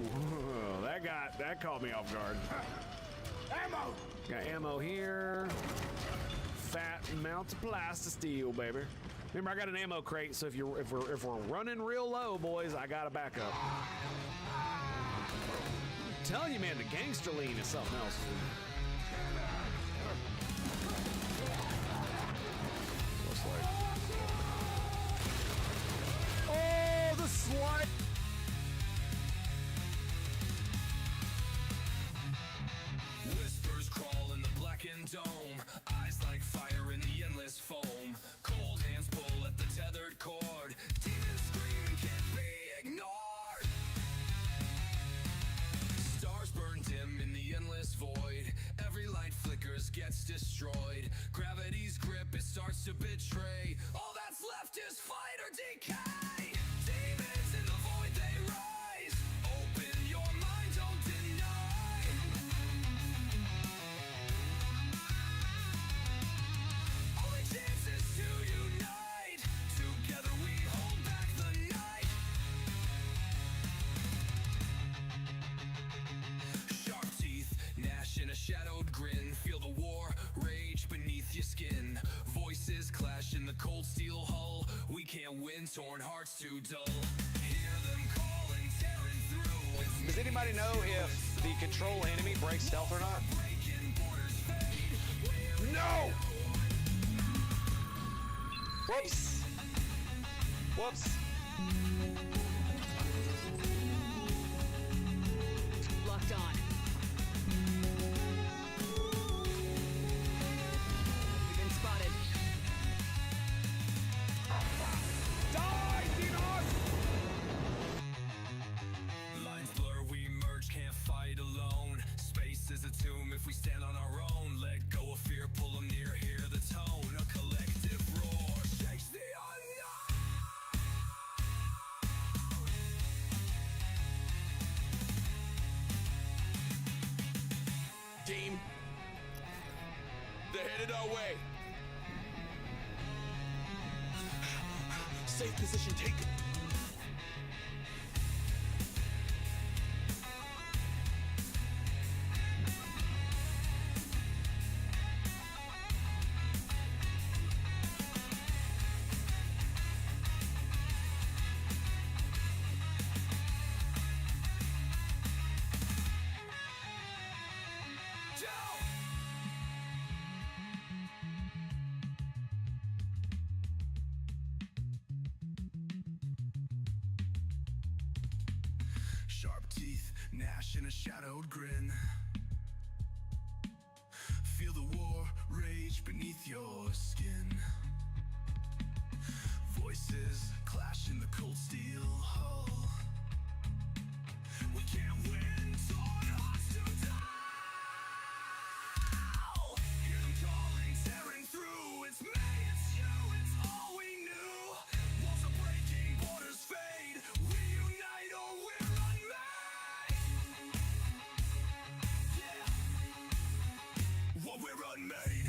that caught me off guard. Ammo! Got ammo here. Fat amounts of plastisteel, baby. Remember, I got an ammo crate, so if we're running real low, boys, I got a backup. I'm telling you, man, the gangster lean is something else. Looks like. Oh, the slut! Whispers crawl in the blackened dome, eyes like fire in the endless foam. Cold hands pull at the tethered cord, demons scream can't be ignored. Stars burn dim in the endless void, every light flickers, gets destroyed. Gravity's grip, it starts to betray, all that's left is fight or decay. Demons in the void, they rise, open your mind, don't deny. Only chance is to unite. Together we hold back the night. Sharp teeth gnash in a shadowed grin. Feel the war rage beneath your skin. Voices clash in the cold steel hull. We can't win, torn hearts too dull. Hear them calling, tearing through. Does anybody know if the control enemy breaks stealth or not? Breaking borders fade. No! Whoops. Whoops. Locked on. We've been spotted. Die, Dinos! Lines blur, we merge, can't fight alone. Space is a tomb if we stand on our own. Let go of fear, pull them near, hear the tone. A collective roar shakes the unknown. Team, they're headed our way. Safe position taken. Down! Sharp teeth gnash in a shadowed grin. Feel the war rage beneath your skin. Voices clash in the cold steel hull. We can't win, torn hearts to die. Hear them calling, tearing through. It's me, it's you, it's all we knew. Walls are breaking, borders fade. We unite or we're unmade. Yeah, well, we're unmade.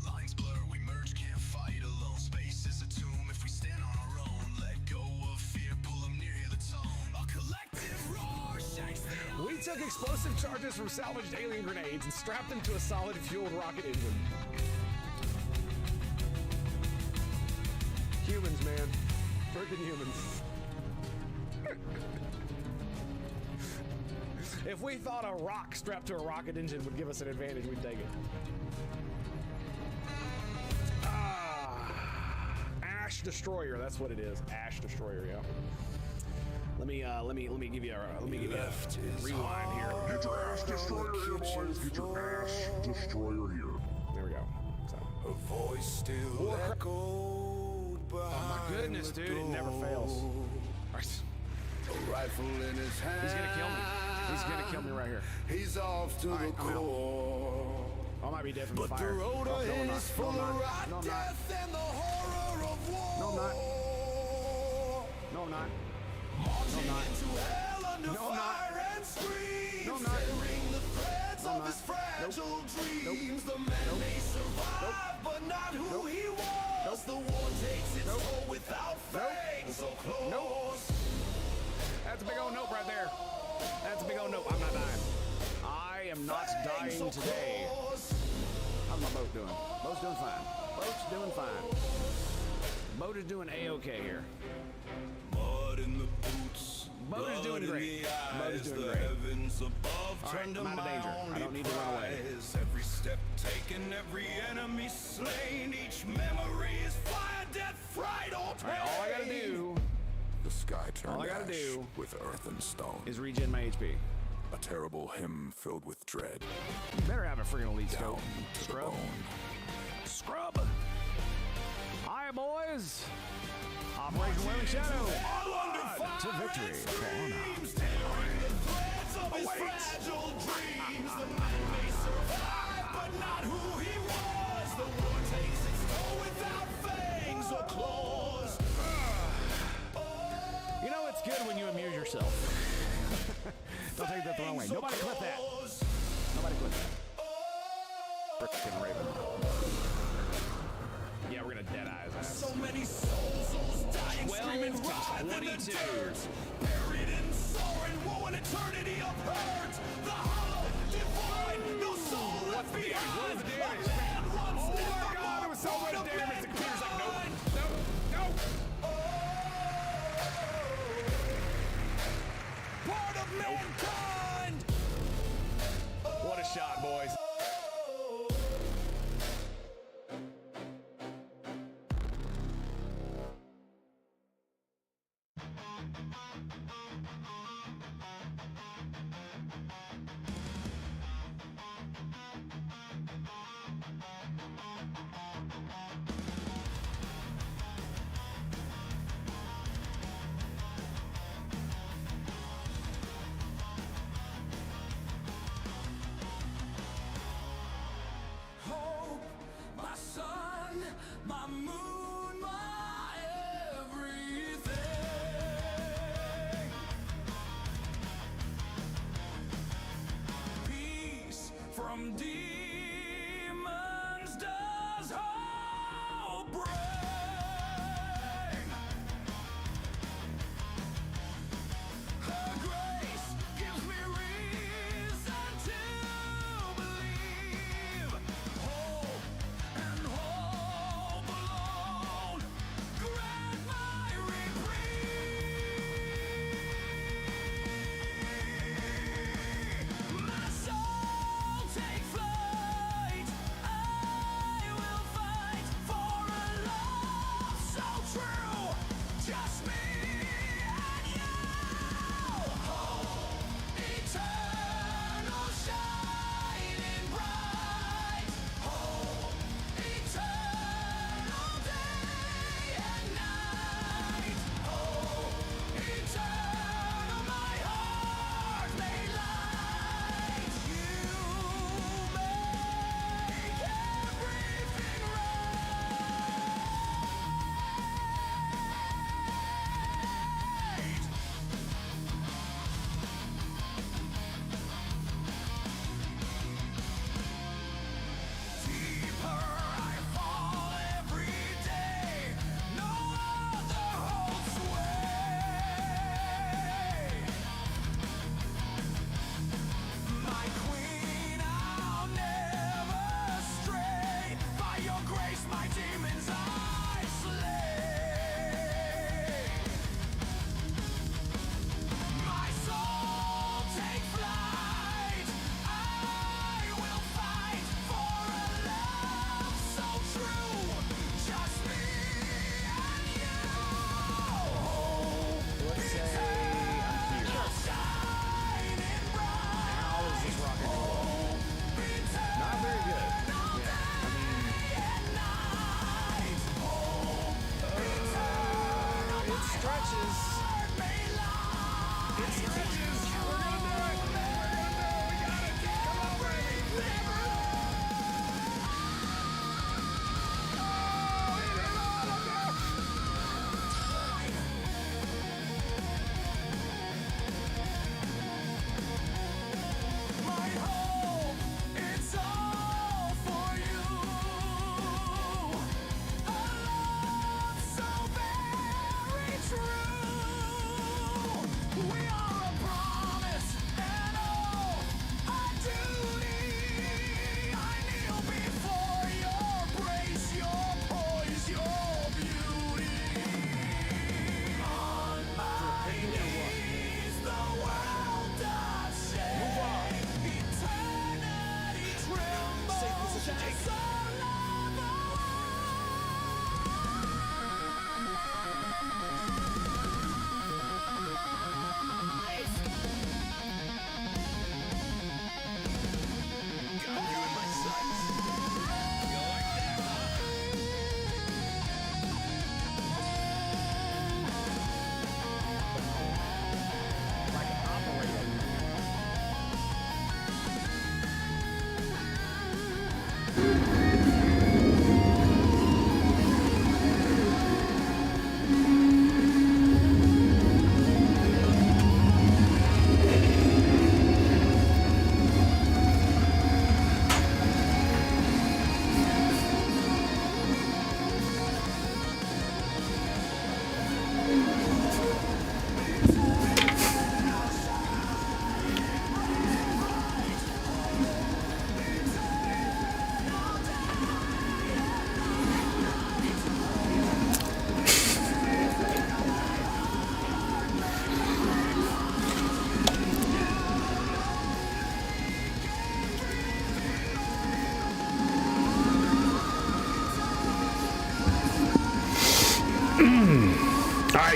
Lines blur, we merge, can't fight alone. Space is a tomb if we stand on our own. Let go of fear, pull them near the tone. A collective roar shakes the We took explosive charges from salvaged alien grenades and strapped them to a solid fueled rocket engine. Humans, man. Freaking humans. If we thought a rock strapped to a rocket engine would give us an advantage, we'd take it. Ah! Ash Destroyer. That's what it is. Ash Destroyer. Yeah. Let me give you a rewind here. Get your ass destroyer here, boys. Get your ass destroyer here. There we go. So. A voice still echoed behind. Oh my goodness, dude! It never fails. A rifle in his hand. He's gonna kill me. He's gonna kill me right here. He's off to the core. I might be dead from the But fire. the road Oh, no, I'm ahead not. is full of rot, death, and the horror of war. No, I'm not. No, I'm not. Marching into hell under No, I'm not. fire and screams. No, I'm not. Tearing the threads No, I'm of his not. fragile Nope. dreams. The man may survive, but not who he was. The war takes its toll without fangs so close. That's a big old nope right there. That's a big old nope. I'm not dying. I am not dying today. How's my boat doing? Boat's doing fine. Boat's doing fine. Boat is doing A-okay here. Mud in the boots. Boat is doing great. Boat is doing great. Heavens above All right, turned I'm out of my danger. I only don't need to run away. prize. Every step taken, every enemy slain. Each memory is fire, death, fright, or All pain. right, all I gotta do The sky turned All I gotta ash do with earth and stone. is regen my HP. A terrible hymn filled with dread. You better have a freaking elite Down scope. to the Scrub. bone. Scrub. Hi, boys. Operation Wailing Shadow. To victory. Dreams, tearing the threads of his fragile dreams. The man may survive, but not who he was. The war takes its toll without fangs or claws. You know it's good when you amuse yourself. Don't take that the wrong way. Nobody clip that. Nobody clip that. Frickin' Raven. Yeah, we're gonna dead eyes that. So many souls dying, 12 screaming, to writhe in the 22. dirt. Buried in sorrow and woe and eternity of hurt. The hollow, divine, no soul left behind. What is the damage? A man once Oh never my God, it was so born much of damage. The computer's like, nope, mankind. nope, nope. Part of mankind. What a shot, boys. Hope, my sun, my moon, my everything.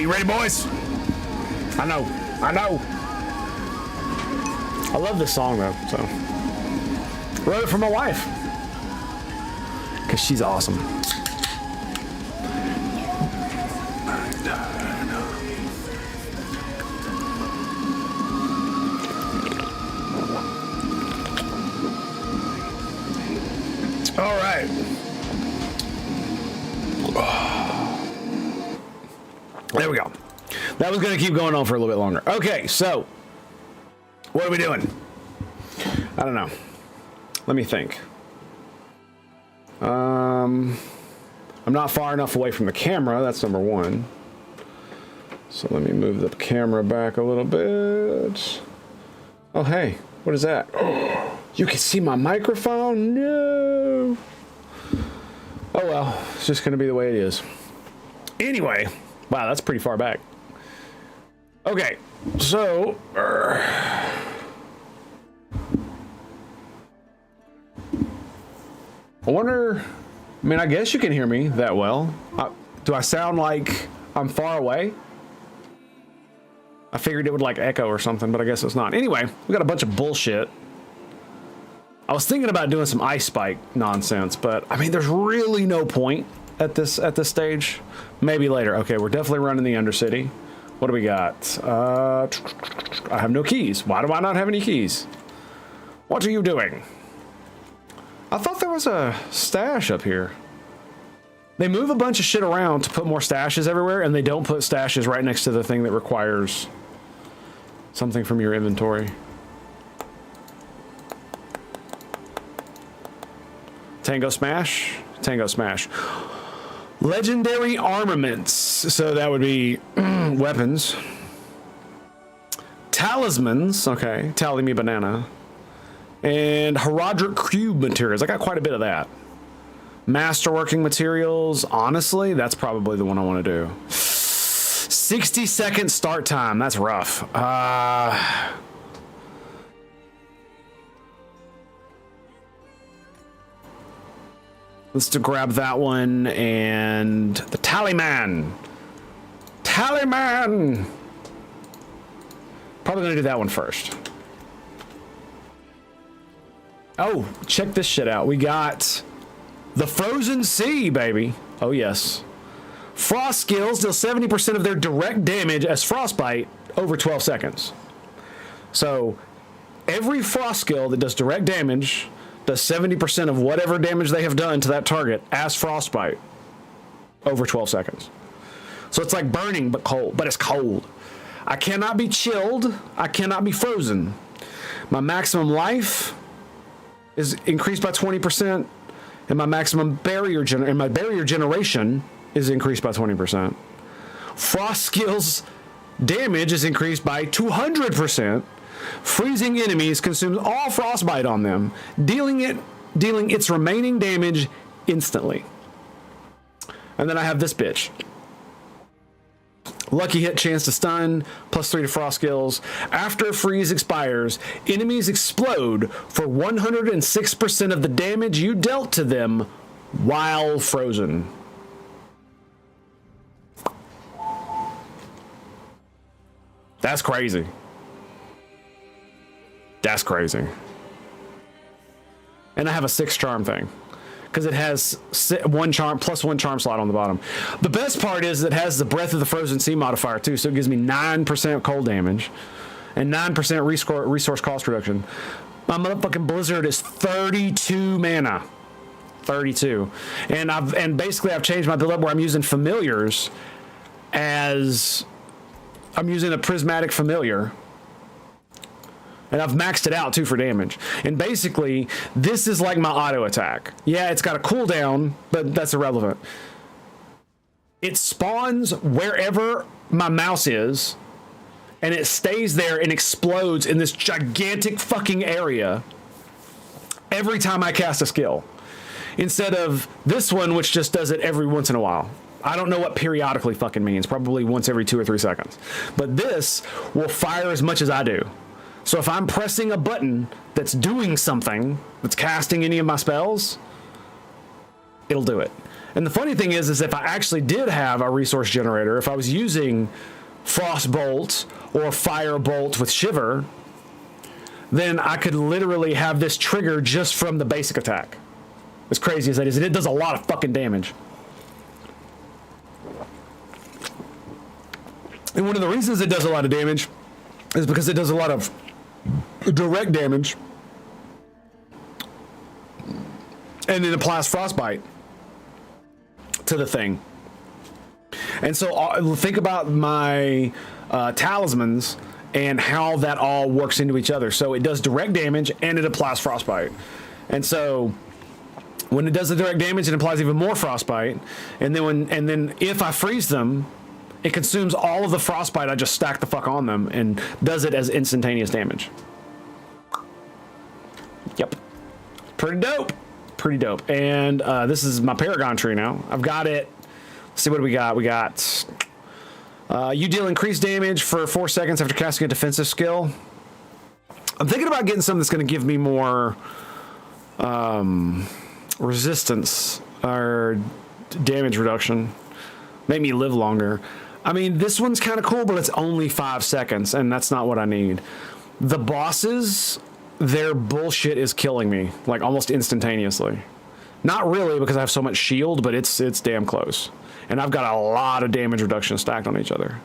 you ready, boys? I know. I love this song though, so wrote it for my wife because she's awesome. All right. There we go. That was going to keep going on for a little bit longer. Okay, so what are we doing? I don't know. Let me think. I'm not far enough away from the camera. That's number one. So let me move the camera back a little bit. Oh, hey, what is that? You can see my microphone? No. Oh, well, it's just going to be the way it is. Anyway, wow, that's pretty far back. Okay, so I wonder, I mean, I guess you can hear me that well. Do I sound like I'm far away? I figured it would like echo or something, but I guess it's not. Anyway, we got a bunch of bullshit. I was thinking about doing some ice spike nonsense, but I mean, there's really no point at this stage. Maybe later. Okay, we're definitely running the Undercity. What do we got? I have no keys. Why do I not have any keys? What are you doing? I thought there was a stash up here. They move a bunch of shit around to put more stashes everywhere, and they don't put stashes right next to the thing that requires something from your inventory. Tango Smash? Tango Smash. Legendary armaments. So that would be weapons. Talismans. Okay. Tally me banana. And Herodric cube materials. I got quite a bit of that. Masterworking materials. Honestly, that's probably the one I want to do. 60-second start time. That's rough. Let's grab that one and the Tallyman. Tallyman! Probably gonna do that one first. Oh, check this shit out. We got the Frozen Sea, baby. Oh, yes. Frost skills deal 70% of their direct damage as Frostbite over 12 seconds. So every Frost skill that does direct damage does 70% of whatever damage they have done to that target as Frostbite over 12 seconds. So it's like burning, but cold, but it's cold. I cannot be chilled. I cannot be frozen. My maximum life is increased by 20%, and my maximum barrier generation is increased by 20%. Frost skills damage is increased by 200%. Freezing enemies consumes all frostbite on them, dealing its remaining damage instantly. And then I have this bitch. Lucky hit, chance to stun, +3 to frost skills. After freeze expires, enemies explode for 106% of the damage you dealt to them while frozen. That's crazy. That's crazy. And I have a 6 charm thing because it has 1 charm plus 1 charm slot on the bottom. The best part is it has the Breath of the Frozen Sea modifier too, so it gives me 9% cold damage and 9% resource cost reduction. My motherfucking Blizzard is 32 mana. 32. And basically I've changed my build up where I'm using familiars as I'm using a prismatic familiar. And I've maxed it out too for damage. And basically, this is like my auto attack. Yeah, it's got a cooldown, but that's irrelevant. It spawns wherever my mouse is, and it stays there and explodes in this gigantic fucking area every time I cast a skill. Instead of this one, which just does it every once in a while. I don't know what periodically fucking means. Probably once every 2 or 3 seconds. But this will fire as much as I do. So if I'm pressing a button that's doing something, that's casting any of my spells, it'll do it. And the funny thing is if I actually did have a resource generator, if I was using Frostbolt or Firebolt with Shiver, then I could literally have this trigger just from the basic attack. As crazy as that is, and it does a lot of fucking damage. And one of the reasons it does a lot of damage is because it does a lot of direct damage. And it applies Frostbite to the thing. And so think about my talismans and how that all works into each other. So it does direct damage and it applies Frostbite. And so when it does the direct damage, it applies even more Frostbite. And then if I freeze them, it consumes all of the Frostbite I just stacked the fuck on them and does it as instantaneous damage. Yep. Pretty dope. Pretty dope. And this is my Paragon tree now. I've got it. Let's see, what do we got? We got you deal increased damage for 4 seconds after casting a defensive skill. I'm thinking about getting something that's going to give me more resistance or damage reduction. Make me live longer. I mean, this one's kind of cool, but it's only 5 seconds, and that's not what I need. The bosses, their bullshit is killing me, like almost instantaneously. Not really, because I have so much shield, but it's damn close. And I've got a lot of damage reduction stacked on each other.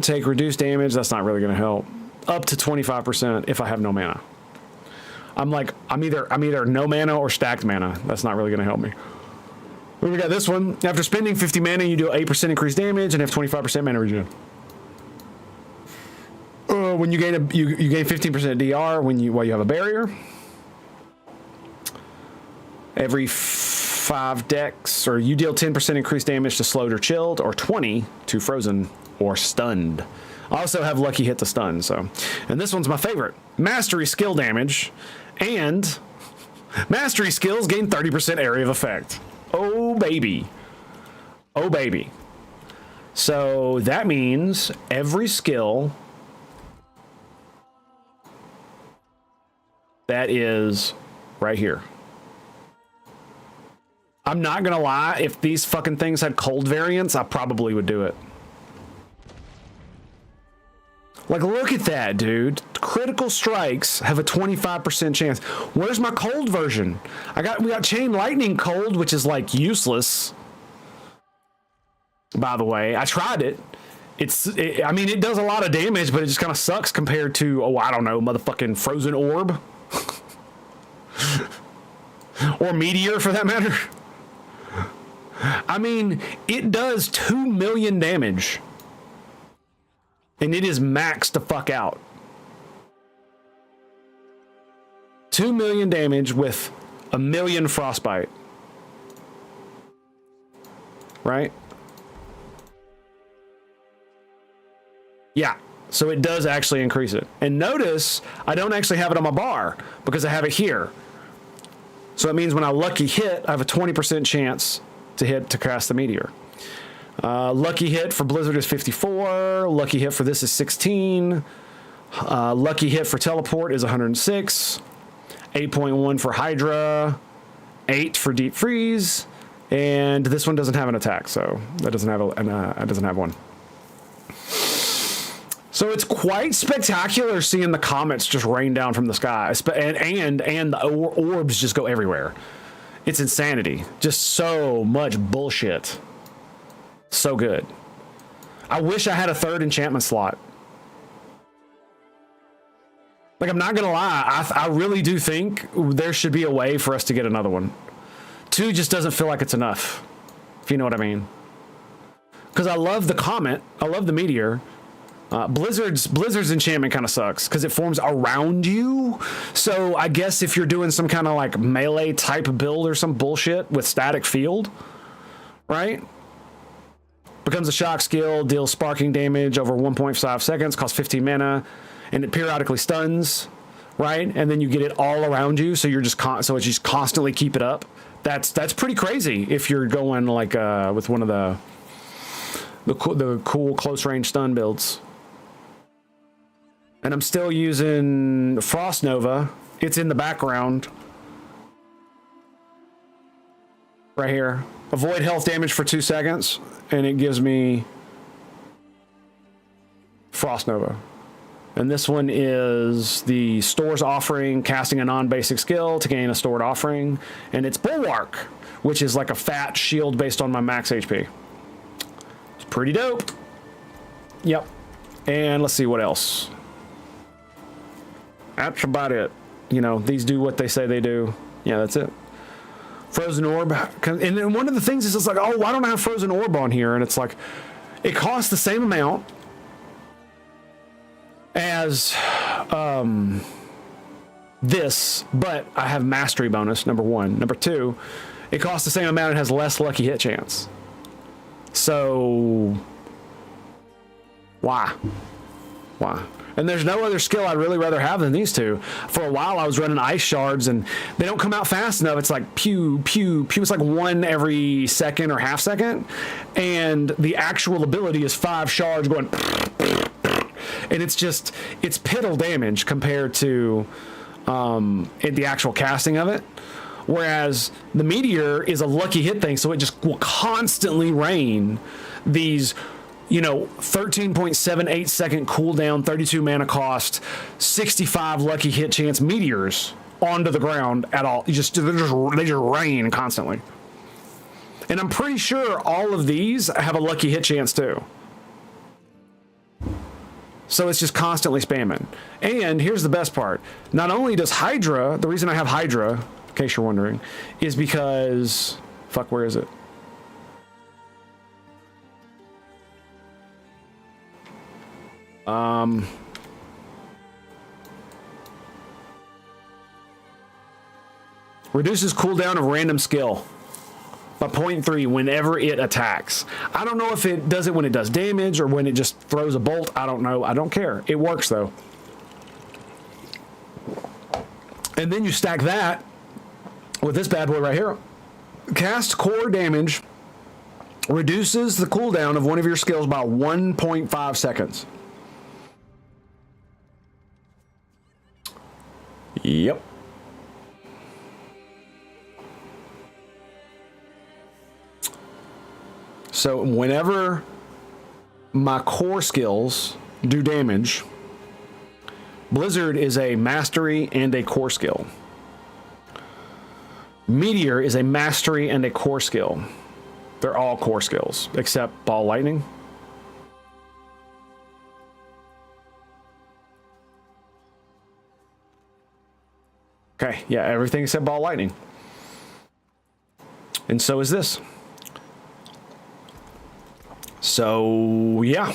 Take reduced damage. That's not really going to help. Up to 25% if I have no mana. I'm either no mana or stacked mana. That's not really going to help me. We got this one. After spending 50 mana, you do 8% increased damage and have 25% mana regen. When you gain you gain 15% DR while you have a barrier. Every 5 decks, or you deal 10% increased damage to slowed or chilled, or 20 to frozen or stunned. I also have lucky hit to stun, so. And this one's my favorite. Mastery skill damage, and mastery skills gain 30% area of effect. Oh, baby. Oh, baby. So that means every skill that is right here. I'm not gonna lie, if these fucking things had cold variants, I probably would do it. Like, look at that, dude. Critical strikes have a 25% chance. Where's my cold version? We got Chain Lightning cold, which is like useless. By the way, I tried it. I mean, it does a lot of damage, but it just kind of sucks compared to, oh, I don't know, motherfucking Frozen Orb. Or Meteor, for that matter. I mean, it does 2 million damage. And it is maxed the fuck out. 2 million damage with 1 million frostbite. Right? Yeah. So it does actually increase it. And notice, I don't actually have it on my bar because I have it here. So that means when I lucky hit, I have a 20% chance to cast the meteor. Lucky hit for Blizzard is 54. Lucky hit for this is 16. Lucky hit for teleport is 106. 8.1 for Hydra. 8 for deep freeze. And this one doesn't have an attack, so that doesn't have it doesn't have one. So it's quite spectacular seeing the comets just rain down from the sky, and the orbs just go everywhere. It's insanity. Just so much bullshit. So good. I wish I had a 3rd enchantment slot. Like, I'm not gonna lie, I really do think there should be a way for us to get another one. 2 just doesn't feel like it's enough, if you know what I mean. Because I love the comet, I love the meteor. Blizzard's enchantment kind of sucks because it forms around you. So I guess if you're doing some kind of like melee type build or some bullshit with static field, right? Becomes a shock skill, deals sparking damage over 1.5 seconds, costs 15 mana, and it periodically stuns, right? And then you get it all around you, so you're just so it's just constantly keep it up. That's pretty crazy if you're going like with one of the cool close range stun builds. And I'm still using Frost Nova. It's in the background. right here. Avoid health damage for 2 seconds, and it gives me Frost Nova. And this one is the store's offering, casting a non-basic skill to gain a stored offering. And it's Bulwark, which is like a fat shield based on my max HP. It's pretty dope. Yep. And let's see what else. That's about it. You know, these do what they say they do. Yeah, that's it. Frozen Orb. And then one of the things is it's like, oh, why don't I have Frozen Orb on here? And it's like, it costs the same amount as this, but I have mastery bonus, number one. Number two, it costs the same amount and has less lucky hit chance. So why? And there's no other skill I'd really rather have than these two. For a while I was running ice shards and they don't come out fast enough. It's like pew, pew, pew. It's like one every second or half second. And the actual ability is 5 shards going and it's piddle damage compared to the actual casting of it. Whereas the meteor is a lucky hit thing, so it just will constantly rain these, you know, 13.78 second cooldown, 32 mana cost, 65 lucky hit chance meteors onto the ground at all. They just rain constantly. And I'm pretty sure all of these have a lucky hit chance too. So it's just constantly spamming. And here's the best part. Not only does Hydra, the reason I have Hydra, in case you're wondering, is because, fuck, where is it? Reduces cooldown of random skill by 0.3 whenever it attacks. I don't know if it does it when it does damage or when it just throws a bolt. I don't know. I don't care. It works though. And then you stack that with this bad boy right here. Cast core damage reduces the cooldown of one of your skills by 1.5 seconds. Yep. So whenever my core skills do damage, Blizzard is a mastery and a core skill. Meteor is a mastery and a core skill. They're all core skills, except Ball Lightning. Okay, yeah, everything except Ball Lightning. And so is this. So, yeah.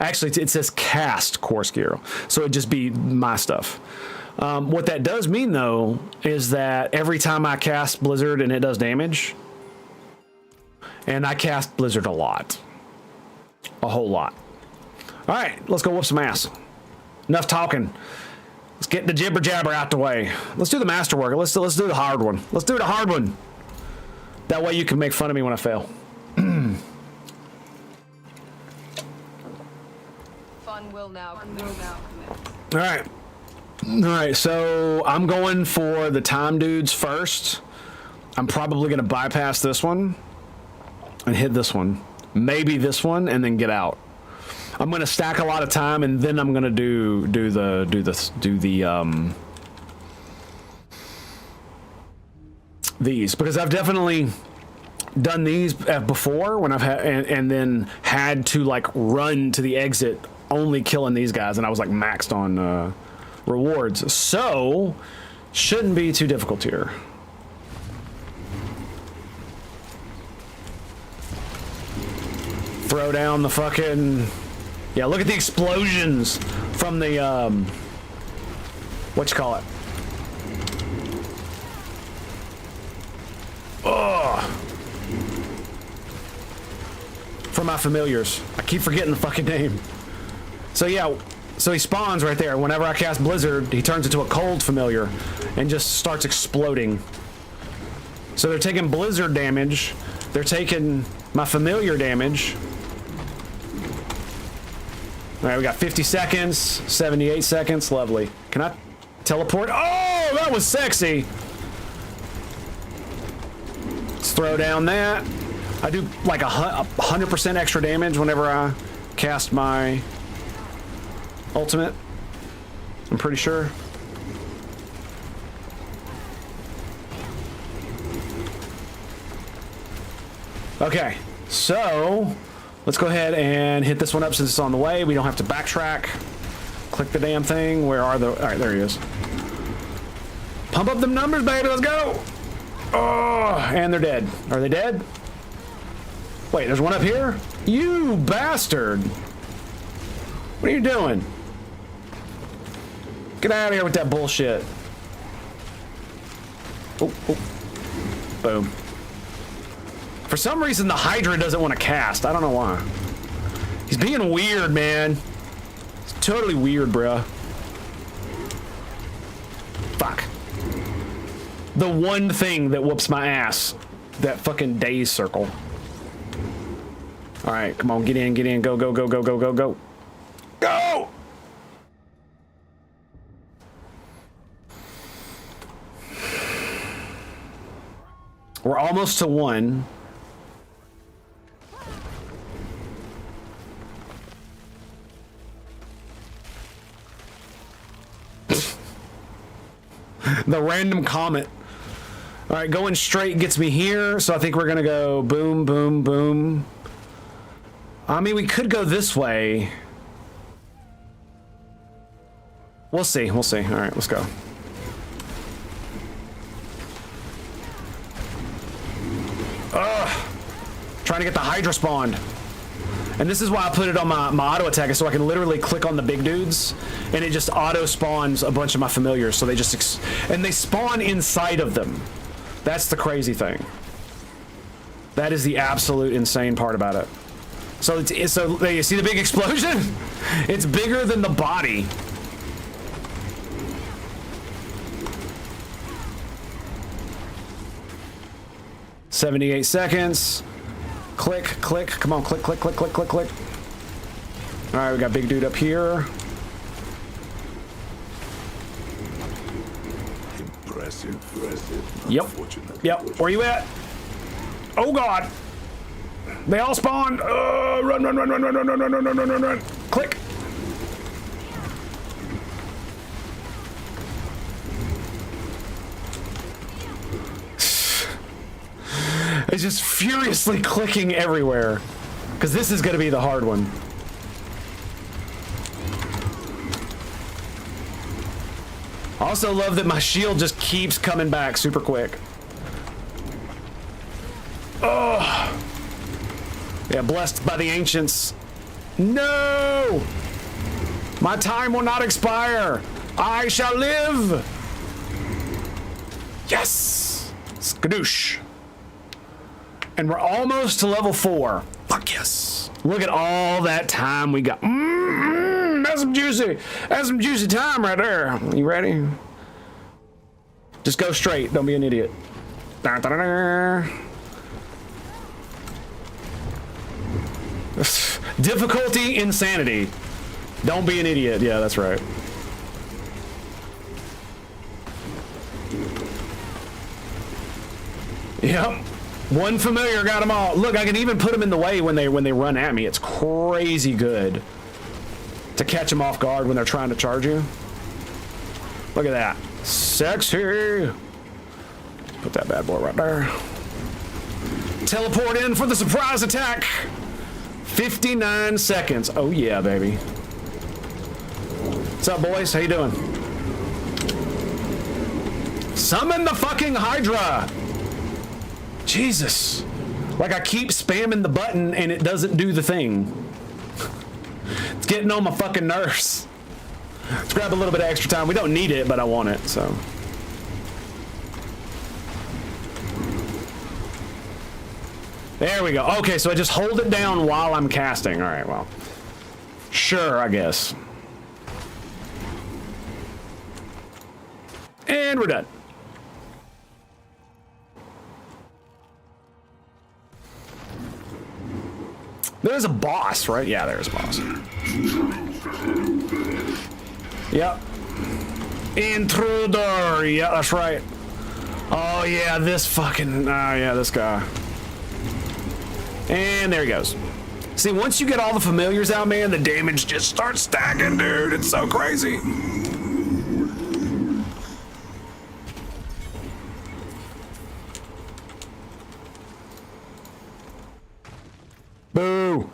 Actually, it says cast core skill, so it'd just be my stuff. What that does mean, though, is that every time I cast Blizzard and it does damage, and I cast Blizzard a lot. A whole lot. All right, let's go whoop some ass. Enough talking. Let's get the jibber jabber out the way. Let's do the masterwork. Let's do the hard one. Let's do the hard one. That way you can make fun of me when I fail. Fun will now commence. All right. All right, so I'm going for the time dudes first. I'm probably going to bypass this one and hit this one. Maybe this one and then get out. I'm going to stack a lot of time and then I'm going to do these, because I've definitely done these before when I've had and then had to like run to the exit only killing these guys, and I was like maxed on rewards, so shouldn't be too difficult here. Throw down the fucking, yeah, look at the explosions from the what you call it. Ugh. From my familiars. I keep forgetting the fucking name. So yeah, so he spawns right there. Whenever I cast Blizzard, he turns into a cold familiar and just starts exploding. So they're taking Blizzard damage. They're taking my familiar damage. All right, we got 50 seconds, 78 seconds. Lovely. Can I teleport? Oh, that was sexy. throw down that. I do like 100% extra damage whenever I cast my ultimate. I'm pretty sure. Okay, so let's go ahead and hit this one up since it's on the way. We don't have to backtrack. Click the damn thing. Where are the... All right, there he is. Pump up them numbers, baby. Let's go. Oh, and they're dead. Are they dead? Wait, there's one up here? You bastard. What are you doing? Get out of here with that bullshit. Oh, oh. Boom. For some reason, the Hydra doesn't want to cast. I don't know why. He's being weird, man. It's totally weird, bruh. Fuck. The one thing that whoops my ass. That fucking daze circle. Alright, come on, get in, go, go, go, go, go, go, go. Go! We're almost to 1. The random comet. All right, going straight gets me here, so I think we're gonna go boom, boom, boom. I mean, we could go this way. We'll see, we'll see. All right, let's go. Ugh. Trying to get the Hydra spawned. And this is why I put it on my auto attack, so I can literally click on the big dudes, and it just auto spawns a bunch of my familiars. So they just and they spawn inside of them. That's the crazy thing. That is the absolute insane part about it. So so you see the big explosion? It's bigger than the body. "78 seconds. Click, click, come on, click, click, click, click, click, click." All right, we got big dude up here. Impressive. Yep. Yep. Where you at? Oh God. They all spawned. Run, run, run, run, run, run, run, run, run, run, run, run. Click. It's just furiously clicking everywhere. Because this is going to be the hard one. I also love that my shield just keeps coming back super quick. Oh! Yeah, blessed by the ancients. No! My time will not expire. I shall live. Yes! Skadoosh. And we're almost to level 4. Fuck yes. Look at all that time we got. That's some juicy time right there. You ready? Just go straight. Don't be an idiot. Da, da, da, da. Difficulty, insanity. Don't be an idiot. Yeah, that's right. Yep. One familiar got them all. Look, I can even put them in the way when they run at me. It's crazy good to catch them off guard when they're trying to charge you. Look at that. Sexy. Put that bad boy right there. Teleport in for the surprise attack. 59 seconds. Oh yeah, baby. What's up, boys? How you doing? Summon the fucking Hydra. Jesus. Like I keep spamming the button and it doesn't do the thing. It's getting on my fucking nerves. Let's grab a little bit of extra time. We don't need it, but I want it, so. There we go. Okay, so I just hold it down while I'm casting. All right, well. Sure, I guess. And we're done. There's a boss, right? Yeah, there's a boss. Yep. Intruder. Yeah, that's right. Oh yeah, this fucking, oh yeah, this guy. And there he goes. See, once you get all the familiars out, man, the damage just starts stacking, dude. It's so crazy. Boo.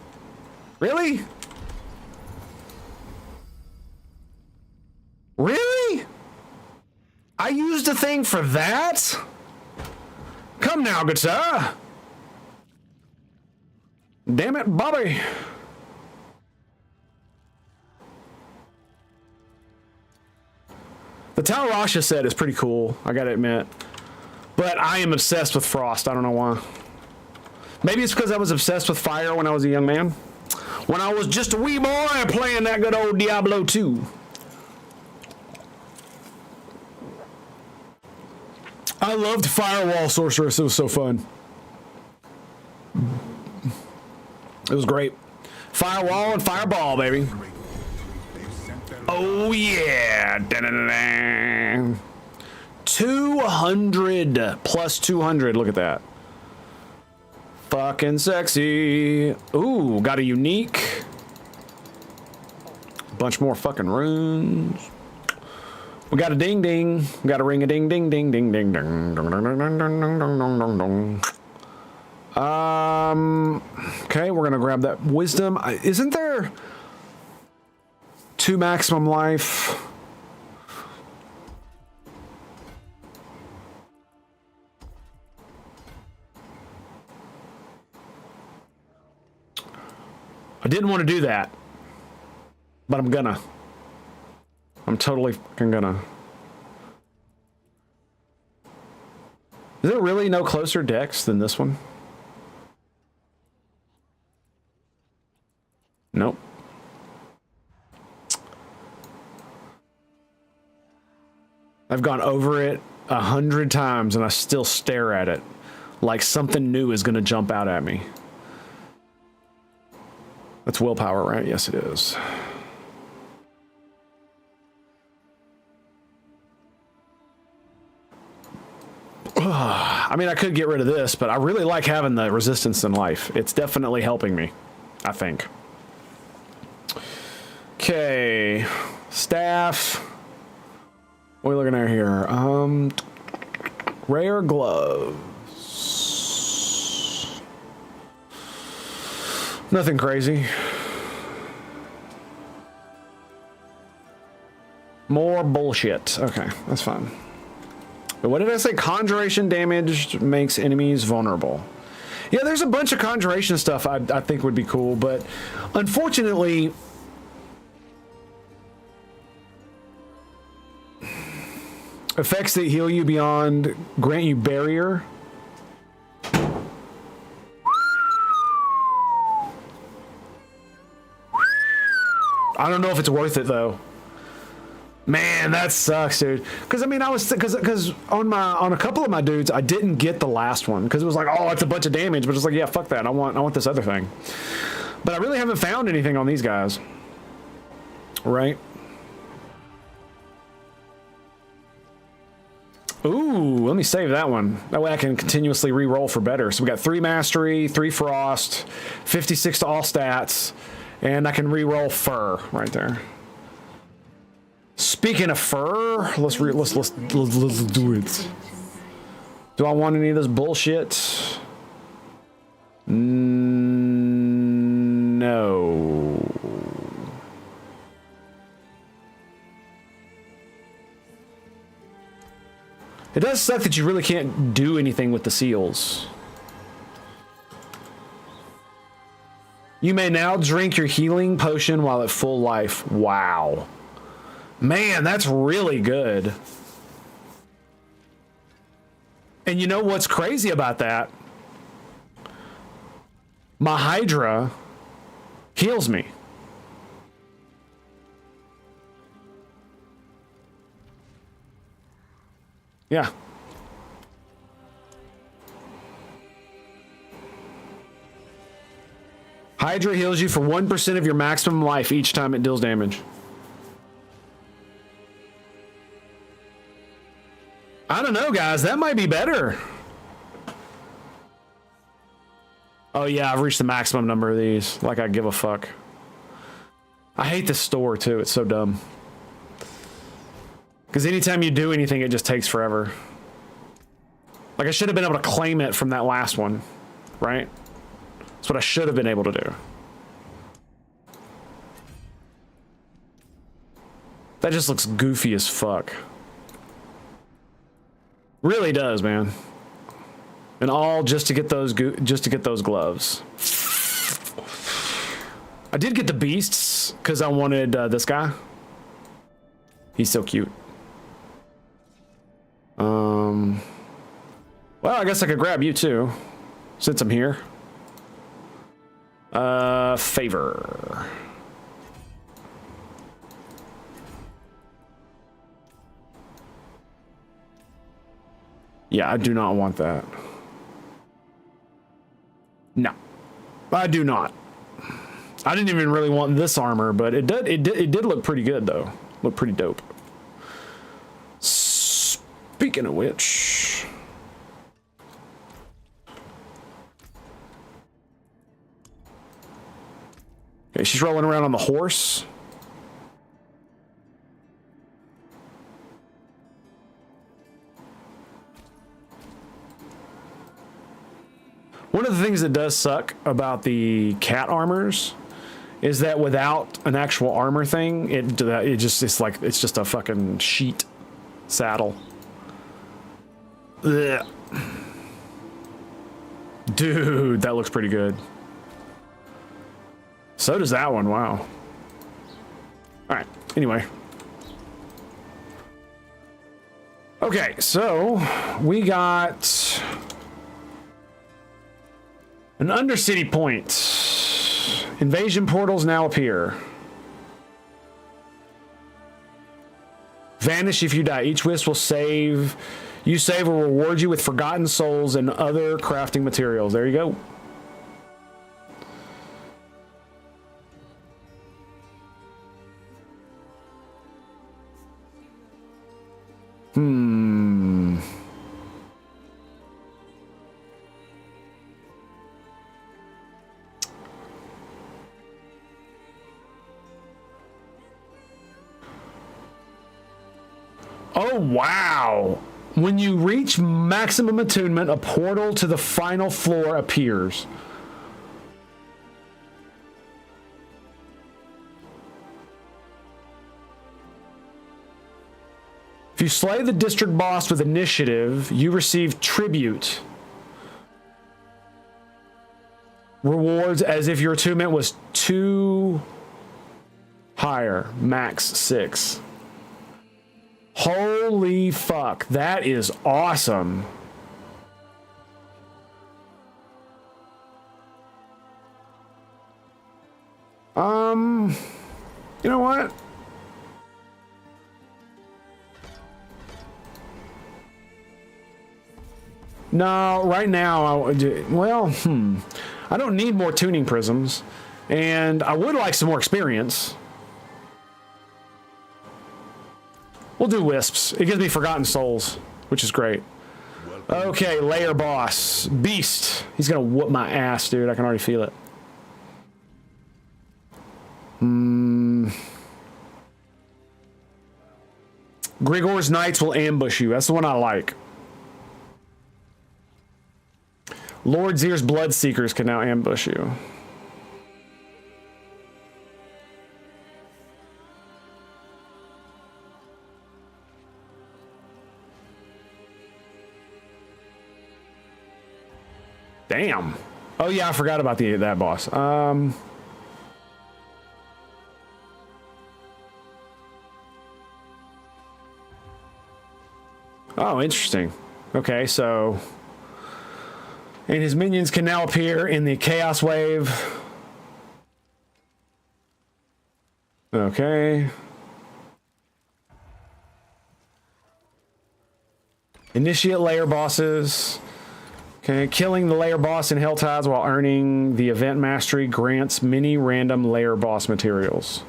Really? Really? I used a thing for that? Come now, good sir. Damn it, Bobby. The Tal Rasha set is pretty cool, I gotta admit. But I am obsessed with Frost. I don't know why. Maybe it's because I was obsessed with fire when I was a young man. When I was just a wee boy playing that good old Diablo 2. I loved Firewall Sorceress. It was so fun. It was great. Firewall and Fireball, baby. Oh, yeah. Da-da-da-da. 200 plus 200. Look at that. Fucking sexy. Ooh, got a unique. Bunch more fucking runes. We got a ding ding. We got a ring a ding ding ding ding ding ding ding ding ding ding ding ding ding. Okay, we're gonna grab that wisdom. Isn't there 2 maximum life? I didn't want to do that, but I'm gonna. I'm totally fucking gonna. Is there really no closer decks than this one? Nope. I've gone over it 100 times and I still stare at it like something new is gonna jump out at me. That's willpower, right? Yes, it is. I mean, I could get rid of this, but I really like having the resistance in life. It's definitely helping me, I think. Okay, staff. What are we looking at here? Rare gloves. Nothing crazy. More bullshit. Okay, that's fine. But what did I say? Conjuration damage makes enemies vulnerable. Yeah, there's a bunch of conjuration stuff I think would be cool, but unfortunately, effects that heal you beyond grant you barrier. I don't know if it's worth it though. Man, that sucks, dude. Because I mean, I was because on a couple of my dudes, I didn't get the last one because it was like, oh, it's a bunch of damage, but it's like, yeah, fuck that. I want this other thing. But I really haven't found anything on these guys, right? Ooh, let me save that one. That way I can continuously re-roll for better. So we got 3 mastery, 3 frost, 56 to all stats, and I can re-roll fur right there. Speaking of fur, let's do it. Do I want any of this bullshit? No. It does suck that you really can't do anything with the seals. You may now drink your healing potion while at full life. Wow. Man, that's really good. And you know what's crazy about that? My Hydra heals me. Yeah. Hydra heals you for 1% of your maximum life each time it deals damage. I don't know, guys. That might be better. Oh, yeah, I've reached the maximum number of these. Like, I give a fuck. I hate this store, too. It's so dumb. Because anytime you do anything, it just takes forever. Like, I should have been able to claim it from that last one, right? That's what I should have been able to do. That just looks goofy as fuck. Really does, man. And all just to get those gloves. I did get the beasts because I wanted this guy. He's so cute. Well, I guess I could grab you too, since I'm here. Favor. Yeah, I do not want that. No, I do not. I didn't even really want this armor, but it did look pretty good though. Looked pretty dope. Speaking of which, okay, she's rolling around on the horse. One of the things that does suck about the cat armors is that without an actual armor thing, it's just a fucking sheet saddle. Ugh. Dude, that looks pretty good. So does that one. Wow. All right. Anyway. Okay, so we got an Undercity point. Invasion portals now appear. Vanish if you die. Each wish will save. You save will reward you with forgotten souls and other crafting materials. There you go. Oh, wow. When you reach maximum attunement, a portal to the final floor appears. If you slay the district boss with initiative, you receive tribute. Rewards as if your attunement was 2 higher, max 6. Holy fuck, that is awesome. You know what? No, right now, I don't need more tuning prisms, and I would like some more experience. We'll do wisps. It gives me forgotten souls, which is great. Okay, layer boss. Beast. He's gonna whoop my ass, dude. I can already feel it. Grigor's Knights will ambush you. That's the one I like. Lord Zir's Bloodseekers can now ambush you. Damn. Oh yeah, I forgot about that boss. Oh, interesting. Okay, so and his minions can now appear in the Chaos Wave. Okay. Initiate layer bosses. Okay, killing the layer boss in Helltides while earning the event mastery grants many random layer boss materials.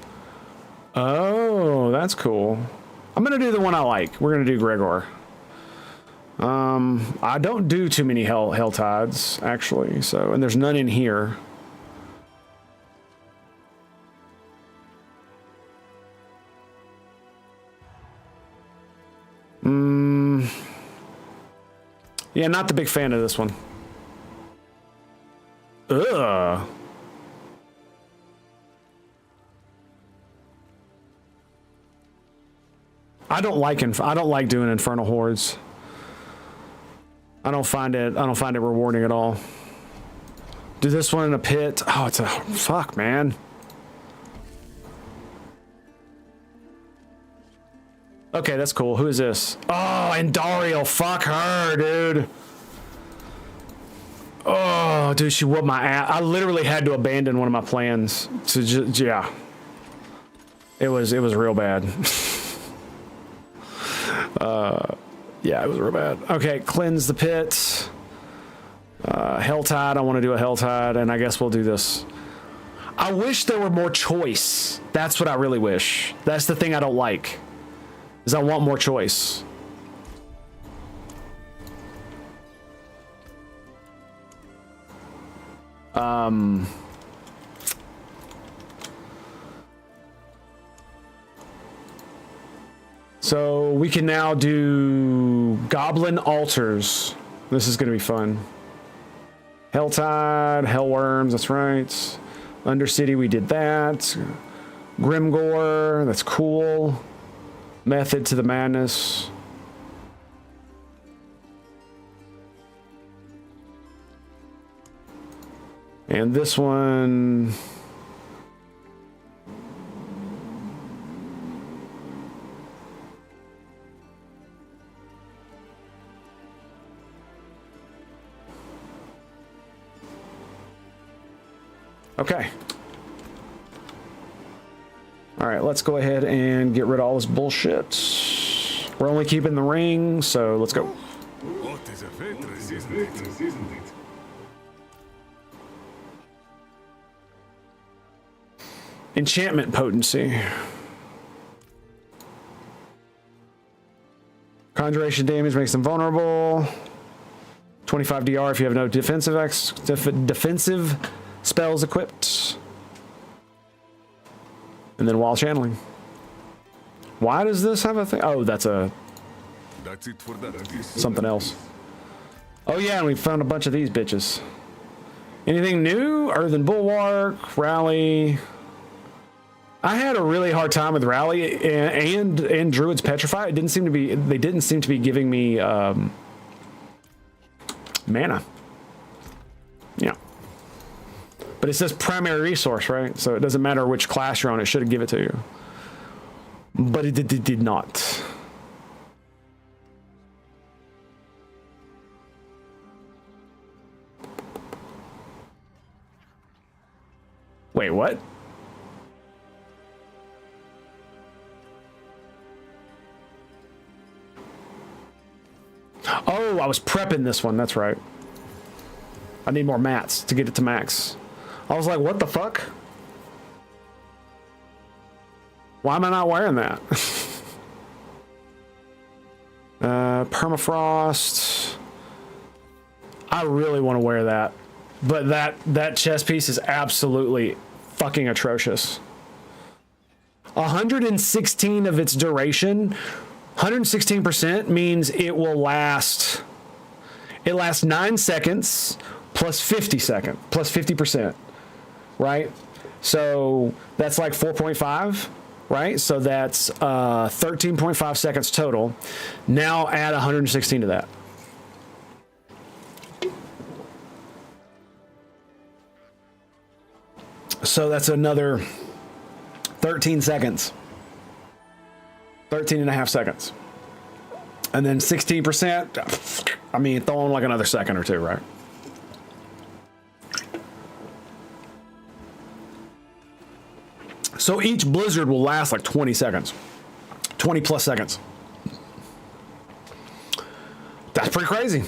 Oh, that's cool. I'm gonna do the one I like. We're gonna do Gregor. I don't do too many hell tides actually, so, and there's none in here. Yeah, not the big fan of this one. Ugh. I don't like doing Infernal Hordes. I don't find it rewarding at all. Do this one in a pit. Oh, it's a fuck, man. Okay, that's cool. Who is this? Oh, and Dario. Fuck her, dude. Oh, dude, she whooped my ass. I literally had to abandon one of my plans to just, yeah. It was real bad. Yeah, it was real bad. Okay, cleanse the pit. Helltide. I want to do a Helltide, and I guess we'll do this. I wish there were more choice. That's what I really wish. That's the thing I don't like. Is I want more choice. So we can now do Goblin Altars. This is going to be fun. Helltide, Hellworms, that's right. Undercity, we did that. Grimgore, that's cool. Method to the Madness. And this one... Okay. All right, let's go ahead and get rid of all this bullshit. We're only keeping the ring, so let's go. What is a Ventress, isn't it? Enchantment potency. Conjuration damage makes them vulnerable. 25 DR if you have no defensive spells equipped. And then while channeling. Why does this have a thing? Oh, that's it for that. Something else. Oh yeah, and we found a bunch of these bitches. Anything new? Earthen Bulwark, Rally. I had a really hard time with Rally and Druid's Petrify. They didn't seem to be giving me mana. Yeah. But it says primary resource, right? So it doesn't matter which class you're on, it should give it to you. But it did not. Wait, what? Oh, I was prepping this one. That's right. I need more mats to get it to max. I was like, what the fuck? Why am I not wearing that? Permafrost. I really want to wear that. But that chest piece is absolutely fucking atrocious. 116 of its duration, 116% means it will last. It lasts 9 seconds plus 50%, right? So that's like 4.5, right? So that's 13.5 seconds total. Now add 116 to that. So that's another 13 seconds. 13 and a half seconds. And then 16%, I mean, throw in like another second or two, right? So each blizzard will last like 20 seconds. 20 plus seconds. That's pretty crazy.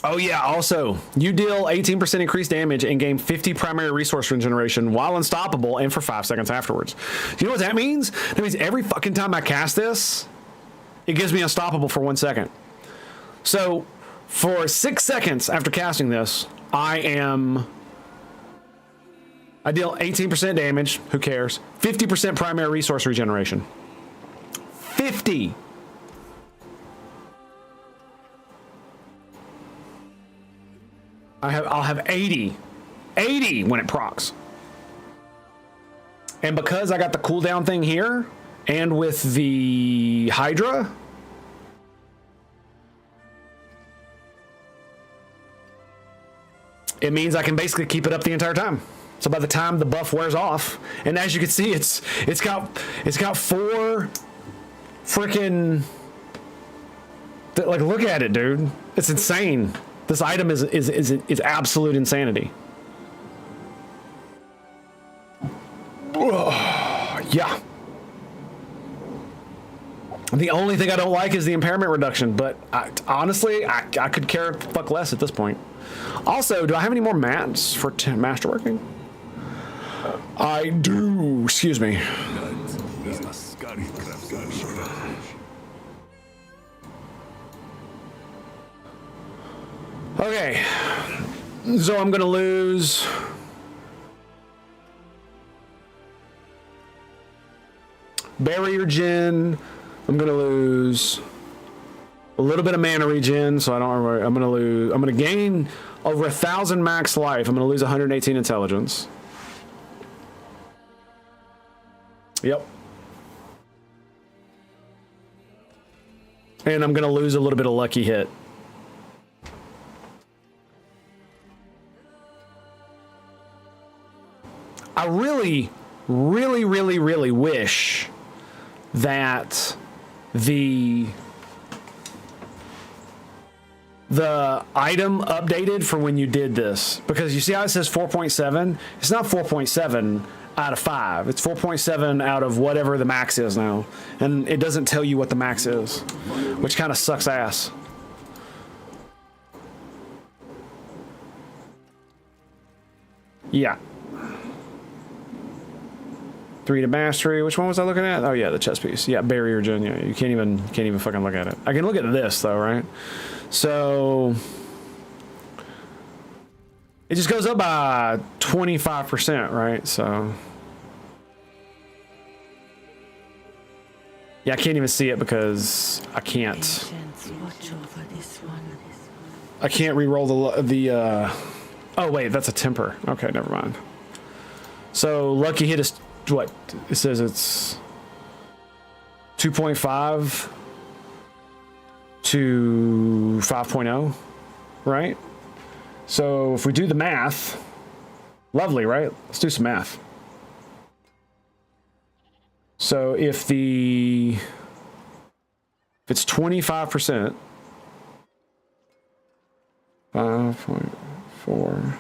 Oh yeah, also, you deal 18% increased damage and gain 50 primary resource regeneration while unstoppable and for 5 seconds afterwards. Do you know what that means? That means every fucking time I cast this, it gives me unstoppable for 1 second. So for 6 seconds after casting this, I deal 18% damage. Who cares? 50% primary resource regeneration. 50. I'll have 80. 80 when it procs. And because I got the cooldown thing here, and with the Hydra, it means I can basically keep it up the entire time. So by the time the buff wears off, and as you can see, it's got 4 freaking, like, look at it, dude. It's insane. This item is absolute insanity. Yeah. The only thing I don't like is the impairment reduction, but honestly, I could care fuck less at this point. Also, do I have any more mats for masterworking? I do. Excuse me. Okay. So I'm going to lose barrier gen. I'm going to lose a little bit of mana regen, so I don't remember. I'm going to gain over 1,000 max life. I'm going to lose 118 intelligence. Yep. And I'm going to lose a little bit of lucky hit. I really, really, really, really wish that the item updated for when you did this, because you see how it says 4.7? It's not 4.7 out of 5. It's 4.7 out of whatever the max is now, and it doesn't tell you what the max is, which kind of sucks ass. Yeah. 3 to mastery. Which one was I looking at? Oh yeah, the chest piece. Yeah, barrier gen. Yeah, you can't even fucking look at it. I can look at this though, right? So it just goes up by 25%, right? So yeah, I can't even see it because I can't re-roll the oh wait, that's a temper. Okay, never mind. So lucky hit is what it says. It's 2.5 to 5.0, right? So if we do the math, lovely, right? Let's do some math. So if it's 25%, 5.4.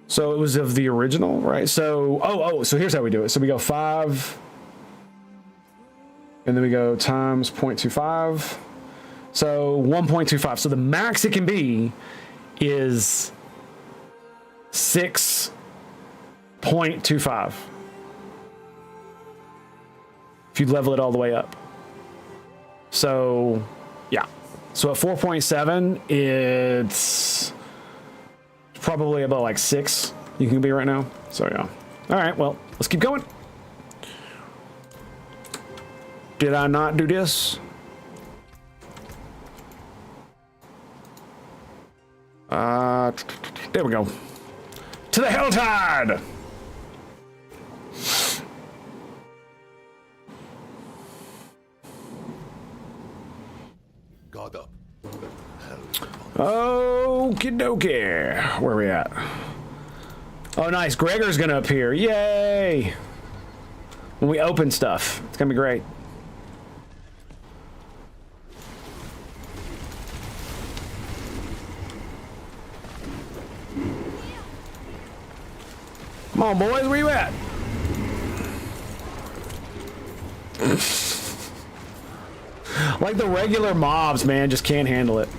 So it was of the original, right? So, so here's how we do it. So we go 5, and then we go times 0.25. So 1.25. So the max it can be is 6.25. If you level it all the way up. So, yeah. So at 4.7, it's probably about like 6 you can be right now. So yeah. All right, well, let's keep going. Did I not do this? There we go. To the Helltide! God up. Okie dokie. Where are we at? Oh, nice. Gregor's gonna appear. Yay! When we open stuff. It's gonna be great. Come on, boys, where you at? Like the regular mobs, man, just can't handle it.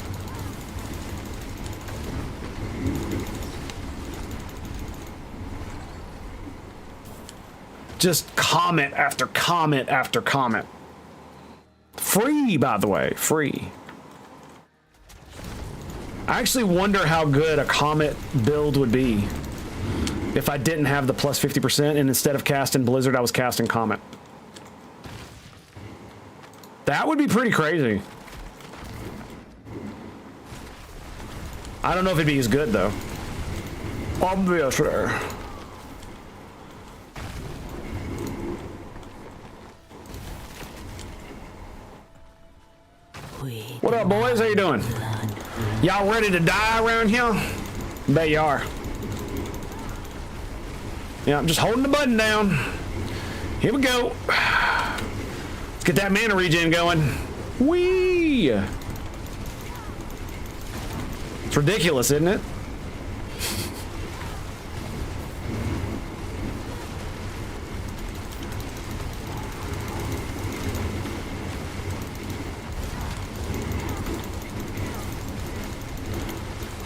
Just comment after comment after comment. Free, by the way, free. I actually wonder how good a Comet build would be if I didn't have the plus 50% and instead of casting Blizzard, I was casting Comet. That would be pretty crazy. I don't know if it'd be as good, though. Obviously. What up, boys? How you doing? Y'all ready to die around here? Bet you are. Yeah, I'm just holding the button down. Here we go. Let's get that mana regen going. Whee! It's ridiculous, isn't it?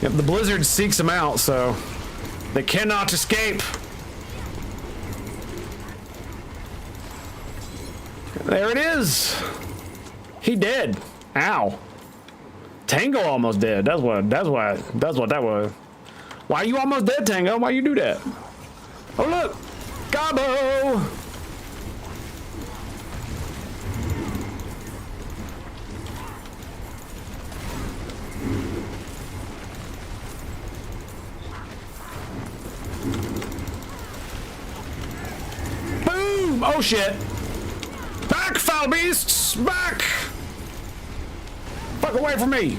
Yep, the blizzard seeks them out, so they cannot escape. There it is. He dead. Ow. Tango almost dead. That's what that was. Why are you almost dead, Tango? Why you do that? Oh look, Gabo. Boom! Oh shit! Back, foul beasts! Back! Fuck away from me!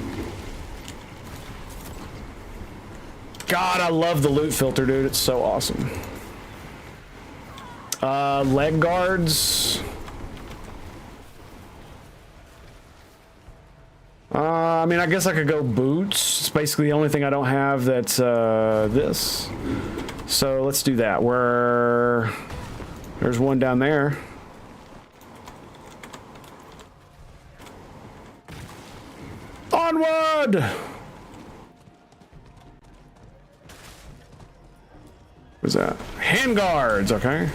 God, I love the loot filter, dude. It's so awesome. Leg guards. I mean, I guess I could go boots. It's basically the only thing I don't have that's this. So let's do that. There's one down there. Onward! What's that? Handguards, okay.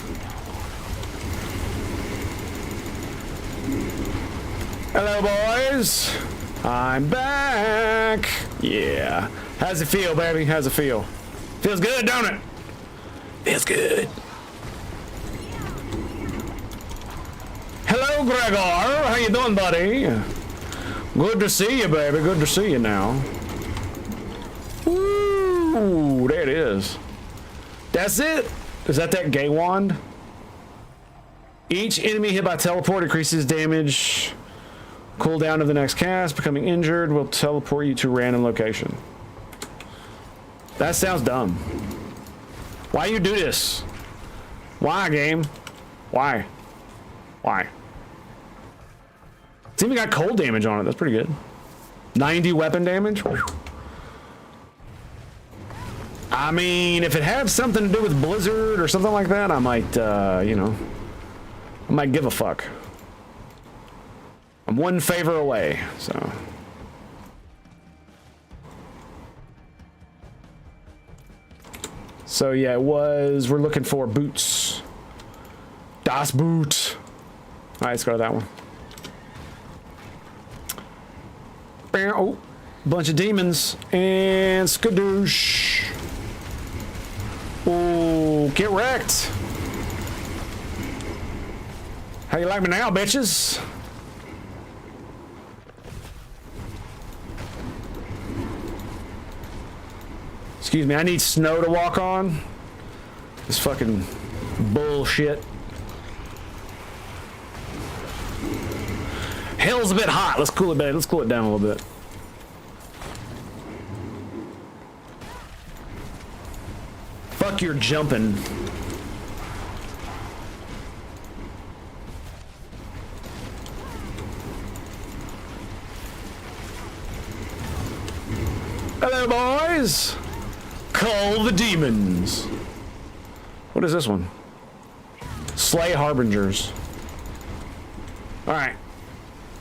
Hello, boys. I'm back. Yeah. How's it feel, baby? How's it feel? Feels good, don't it? Feels good. Hello, Gregor. How you doing, buddy? Good to see you, baby. Good to see you now. Ooh, there it is. That's it. Is that gay wand? Each enemy hit by teleport increases damage. Cooldown of the next cast. Becoming injured will teleport you to a random location. That sounds dumb. Why you do this? Why, game? Why? Why? It's even got cold damage on it. That's pretty good. 90 weapon damage. Whew. I mean, if it had something to do with Blizzard or something like that, I might, you know, I might give a fuck. I'm one favor away, so. So yeah, we're looking for boots. Das Boot. All right, let's go to that one. Oh, bunch of demons and skadoosh. Oh, get wrecked. How you like me now, bitches? Excuse me, I need snow to walk on. This fucking bullshit. Hell's a bit hot. Let's cool it down. Let's cool it down a little bit. Fuck your jumping. Hello, boys. Call the demons. What is this one? Slay Harbingers. All right.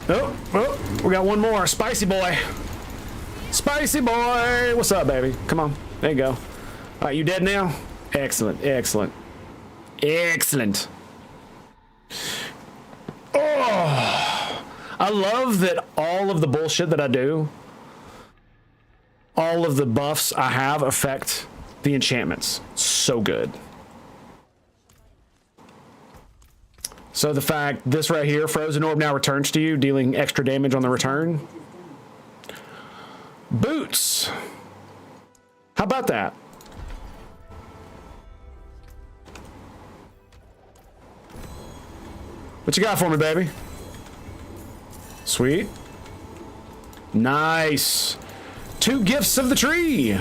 Oh, we got one more. Spicy boy. Spicy boy. What's up, baby? Come on. There you go. All right, you dead now? Excellent, excellent. Excellent. Oh, I love that all of the bullshit that I do, all of the buffs I have affect the enchantments. So good. So the fact this right here, Frozen Orb now returns to you, dealing extra damage on the return. Boots. How about that? What you got for me, baby? Sweet. Nice. 2 gifts of the tree.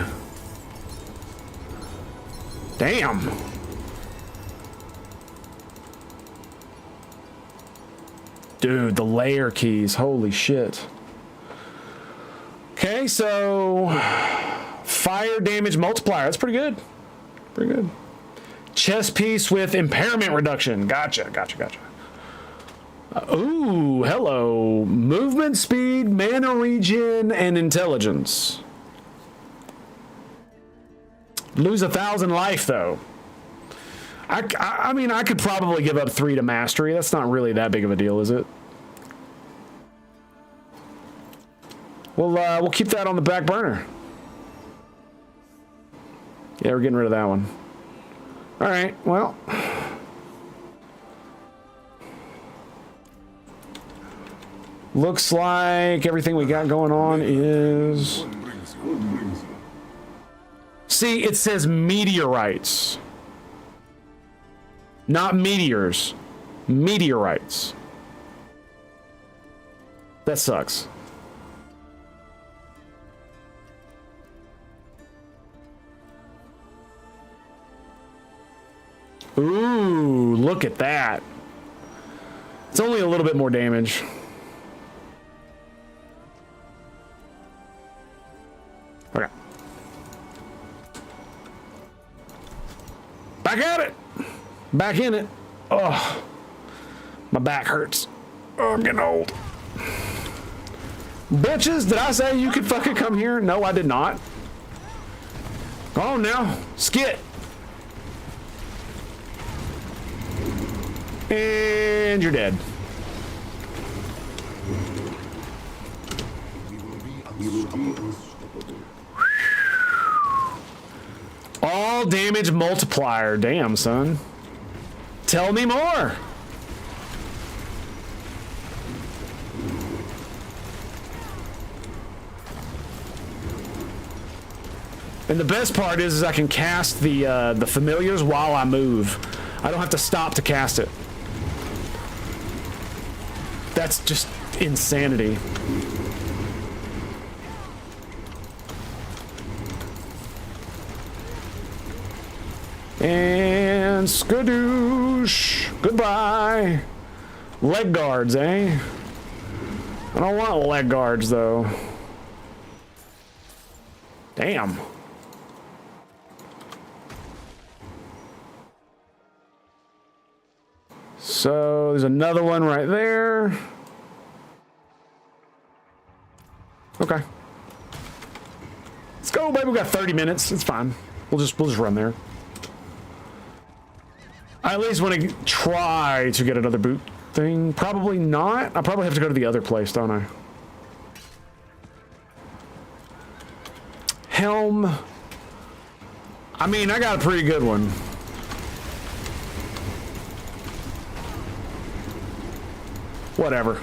Damn. Dude, the layer keys. Holy shit. Okay, so fire damage multiplier. That's pretty good. Pretty good. Chest piece with impairment reduction. Gotcha, gotcha, gotcha. Ooh, hello. Movement speed, mana regen, and intelligence. Lose 1,000 life, though. I mean, I could probably give up 3 to mastery. That's not really that big of a deal, is it? We'll keep that on the back burner. Yeah, we're getting rid of that one. All right, well. Looks like everything we got going on is... See, it says meteorites. Not meteors. Meteorites. That sucks. Ooh, look at that. It's only a little bit more damage. Okay. Back at it. Back in it. Oh, my back hurts. Oh, I'm getting old. Bitches, did I say you could fucking come here? No, I did not. Go on now. Skit. And you're dead. All damage multiplier. Damn, son. Tell me more. And the best part is I can cast the familiars while I move. I don't have to stop to cast it. That's just insanity. And skadoosh. Goodbye. Leg guards, eh? I don't want leg guards, though. Damn. So there's another one right there. Okay. Let's go, baby. We got 30 minutes. It's fine. We'll just run there. I at least want to try to get another boot thing. Probably not. I probably have to go to the other place, don't I? Helm. I mean, I got a pretty good one. Whatever.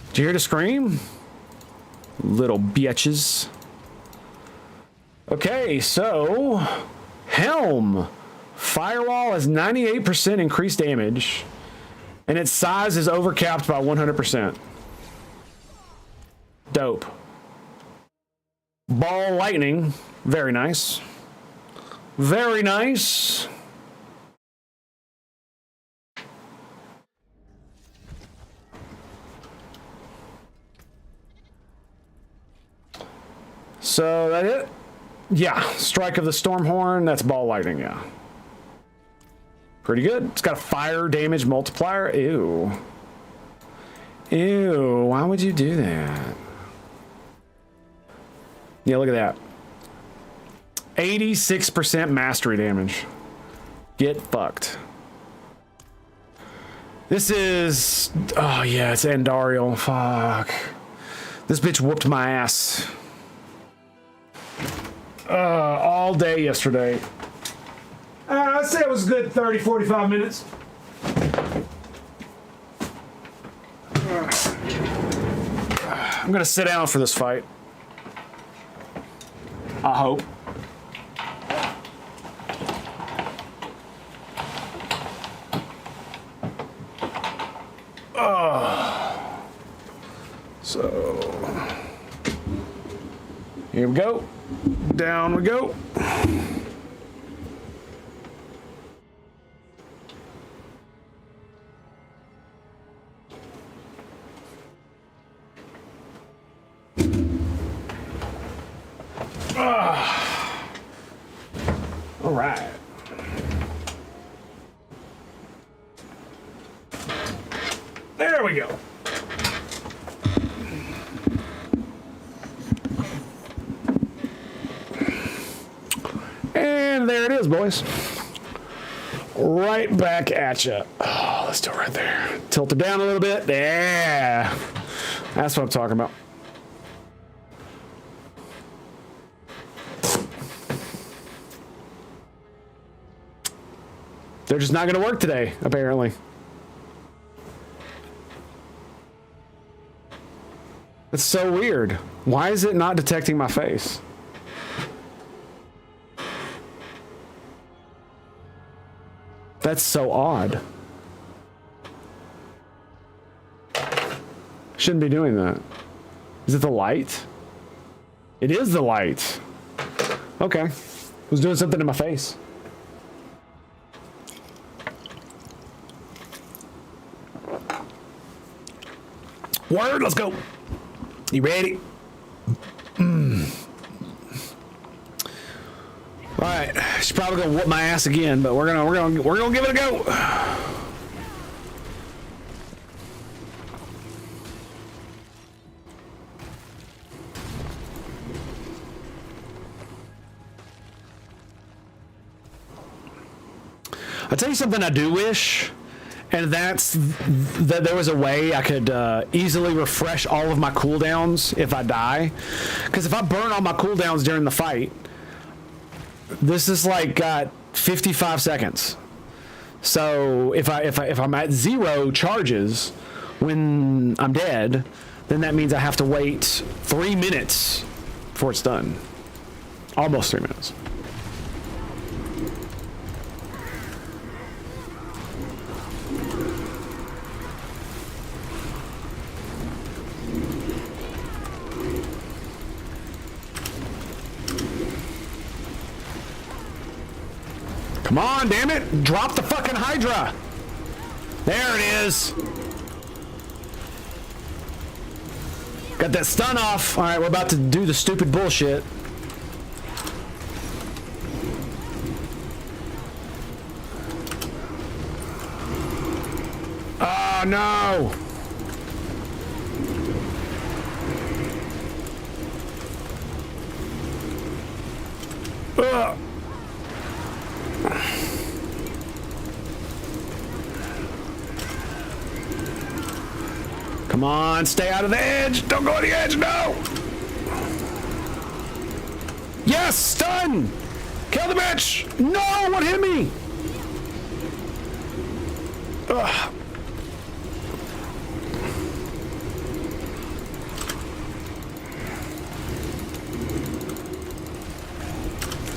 Did you hear the scream? Little bitches. Okay, so Helm. Firewall has 98% increased damage. And its size is overcapped by 100%. Dope. Ball lightning. Very nice. Very nice. So that it? Yeah, Strike of the Stormhorn, that's ball lightning, yeah. Pretty good. It's got a fire damage multiplier. Ew. Ew, why would you do that? Yeah, look at that. 86% mastery damage. Get fucked. This is... Oh, yeah, it's Andariel. Fuck. This bitch whooped my ass. All day yesterday. I'd say it was a good 30, 45 minutes. I'm gonna sit down for this fight. I hope. So here we go. Down we go. All right. There we go. And there it is, boys. Right back at you. Oh, let's do it right there. Tilt it down a little bit. Yeah. That's what I'm talking about. They're just not going to work today, apparently. That's so weird. Why is it not detecting my face? That's so odd. Shouldn't be doing that. Is it the light? It is the light. Okay. Who's doing something to my face? Word, let's go. You ready? All right, she's probably gonna whoop my ass again, but we're gonna give it a go. I'll tell you something I do wish. And that's that there was a way I could easily refresh all of my cooldowns if I die. Because if I burn all my cooldowns during the fight, this is like got 55 seconds. So if I'm at 0 charges when I'm dead, then that means I have to wait 3 minutes before it's done. Almost 3 minutes. Come on, damn it! Drop the fucking Hydra! There it is! Got that stun off. Alright, we're about to do the stupid bullshit. Oh no! Ugh. Come on, stay out of the edge. Don't go on the edge, no. Yes, stun. Kill the bitch. No, what hit me? Ugh.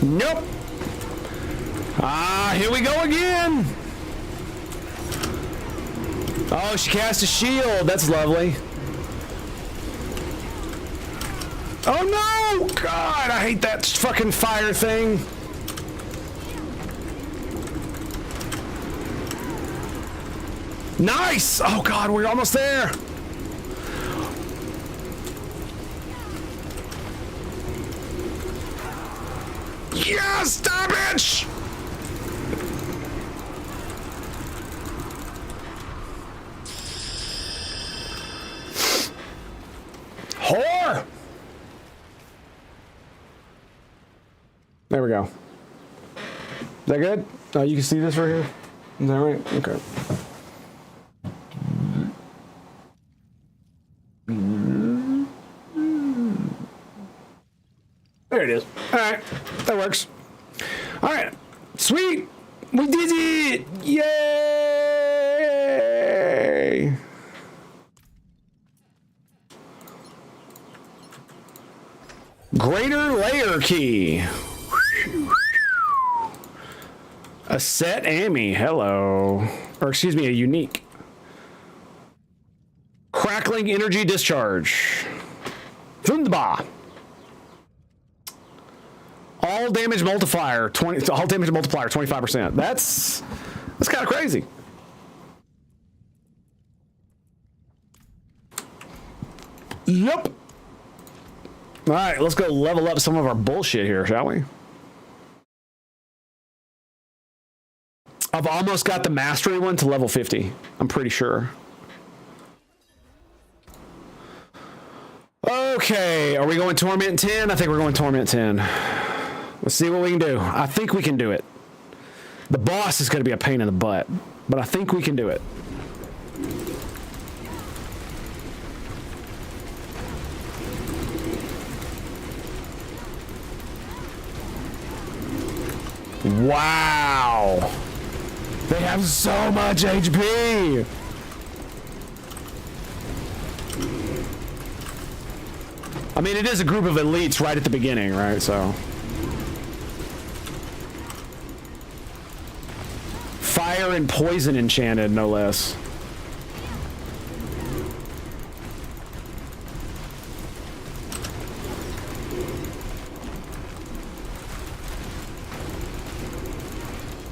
Nope. Ah, here we go again. Oh, she cast a shield. That's lovely. Oh no! God, I hate that fucking fire thing. Nice! Oh God, we're almost there. Yes, stop it! Whore! There we go. Is that good? Oh, you can see this right here? Is that right? Okay. There it is. All right. That works. All right. Sweet. We did it. Yay. Greater layer key. A set Amy. Hello. Or excuse me, a unique. Crackling energy discharge. Wunderbar. All damage multiplier 25%. That's kind of crazy. Yep. All right, let's go level up some of our bullshit here, shall we? I've almost got the mastery one to level 50. I'm pretty sure. Okay, are we going Torment 10? I think we're going Torment 10. Let's see what we can do. I think we can do it. The boss is going to be a pain in the butt, but I think we can do it. Wow. They have so much HP. I mean, it is a group of elites right at the beginning, right? So. Fire and poison enchanted, no less.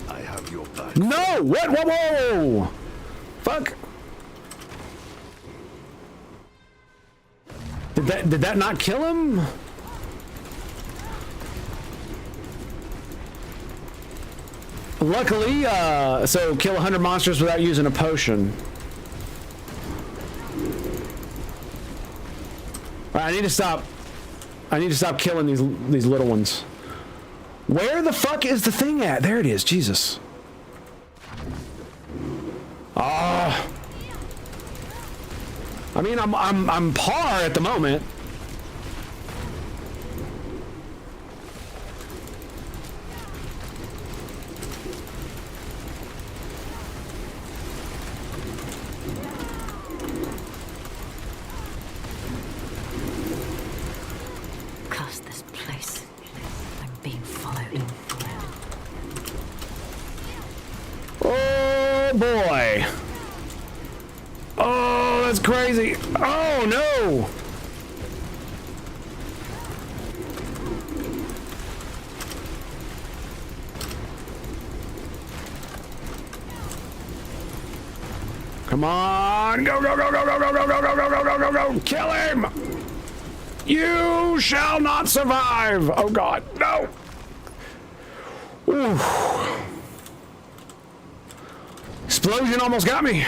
I have your back. No! What? Whoa, whoa! Fuck. Did that not kill him? Luckily, so kill 100 monsters without using a potion. All right, I need to stop killing these little ones. Where the fuck is the thing at? There it is. Jesus. Ah. I mean, I'm par at the moment. Curse this place. I'm being followed. Oh boy. Oh, that's crazy. Oh no. Come on. Go, go, go, go, go, go, go, go, go, go, go, go, go, go. Kill him. You shall not survive. Oh God, no. Ooh. Explosion almost got me.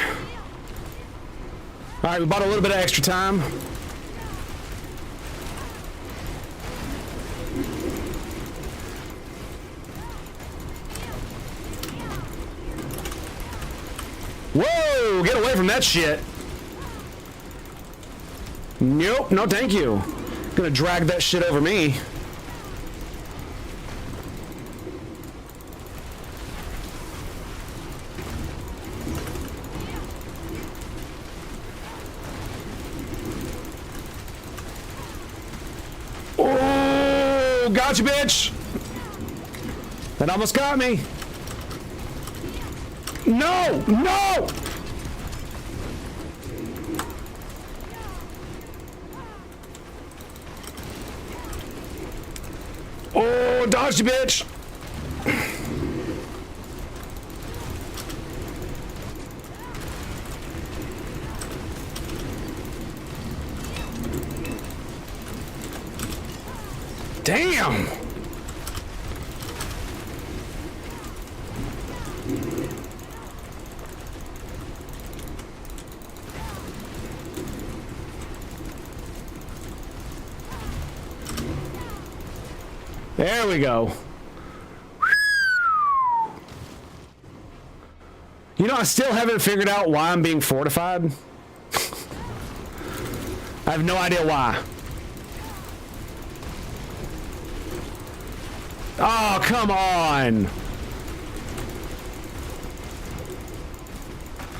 All right, we bought a little bit of extra time. Whoa, get away from that shit. Nope, no thank you. Gonna drag that shit over me. Oh, gotcha, bitch. That almost got me. No, no. Oh, dodge you, bitch. Damn. There we go. You know, I still haven't figured out why I'm being fortified. I have no idea why. Oh, come on.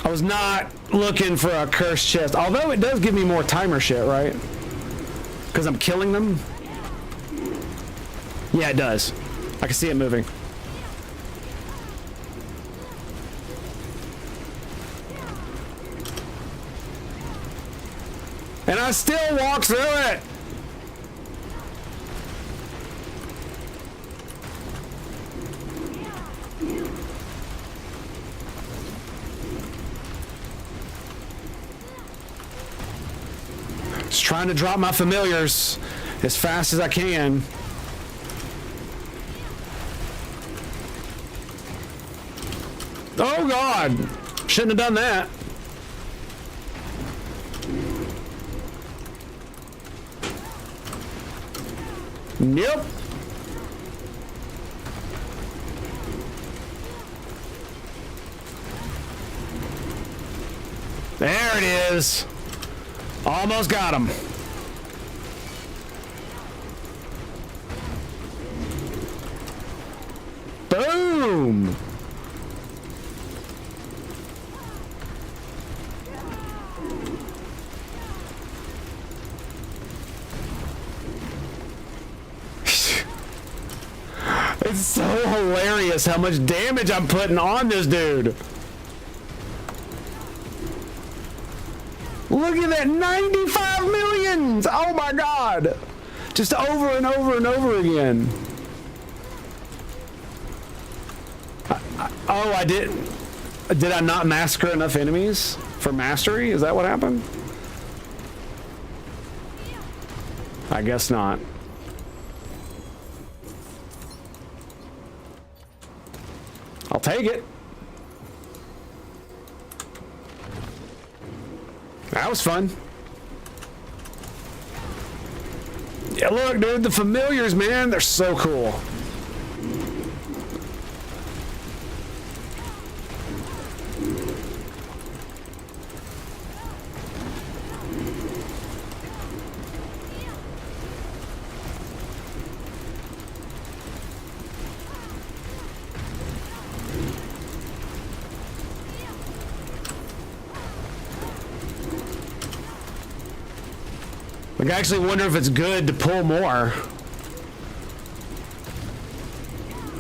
I was not looking for a cursed chest, although it does give me more timer shit, right? Because I'm killing them. Yeah, it does. I can see it moving. And I still walk through it. Just trying to drop my familiars as fast as I can. Oh God, shouldn't have done that. Yep. There it is. Almost got him. Boom. It's so hilarious how much damage I'm putting on this dude. Look at that, 95 millions! Oh my God! Just over and over and over again. Oh, I did. Did I not massacre enough enemies for mastery? Is that what happened? I guess not. I'll take it. That was fun. Yeah, look, dude, the familiars, man, they're so cool. Like, I actually wonder if it's good to pull more.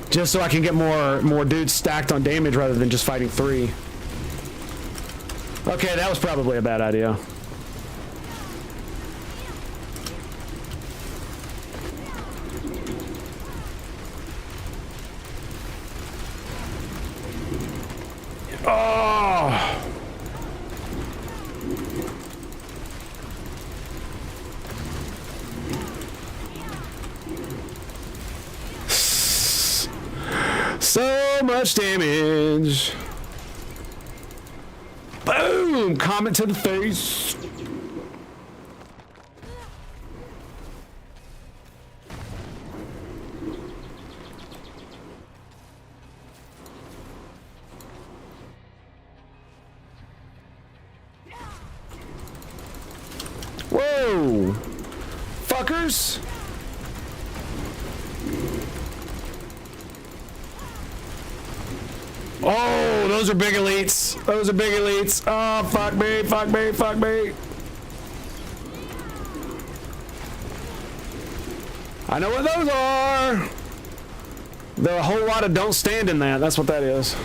Just so I can get more dudes stacked on damage rather than just fighting 3. Okay, that was probably a bad idea. Oh! So much damage. Boom! Comment to the face. Whoa! Fuckers! Oh, those are big elites. Those are big elites. Oh, fuck me, fuck me, fuck me. I know what those are. There are a whole lot of don't stand in that. That's what that is.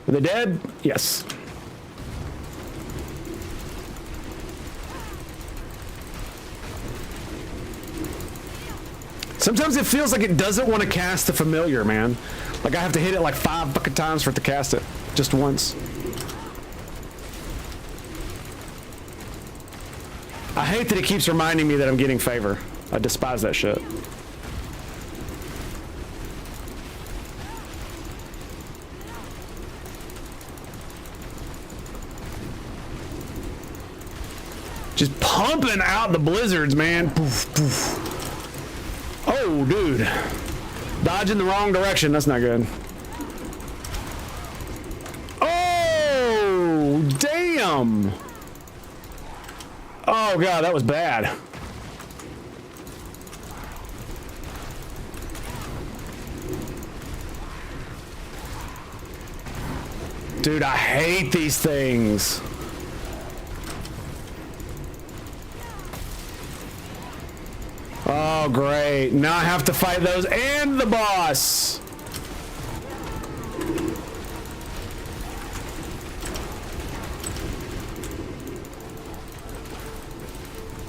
Are they dead? Yes. Sometimes it feels like it doesn't want to cast the familiar, man. Like I have to hit it like 5 fucking times for it to cast it. Just once. I hate that it keeps reminding me that I'm getting favor. I despise that shit. Just pumping out the blizzards, man. Poof, poof. Oh, dude. Dodging the wrong direction. That's not good. Oh, damn. Oh, God, that was bad. Dude, I hate these things. Oh, great. Now I have to fight those and the boss.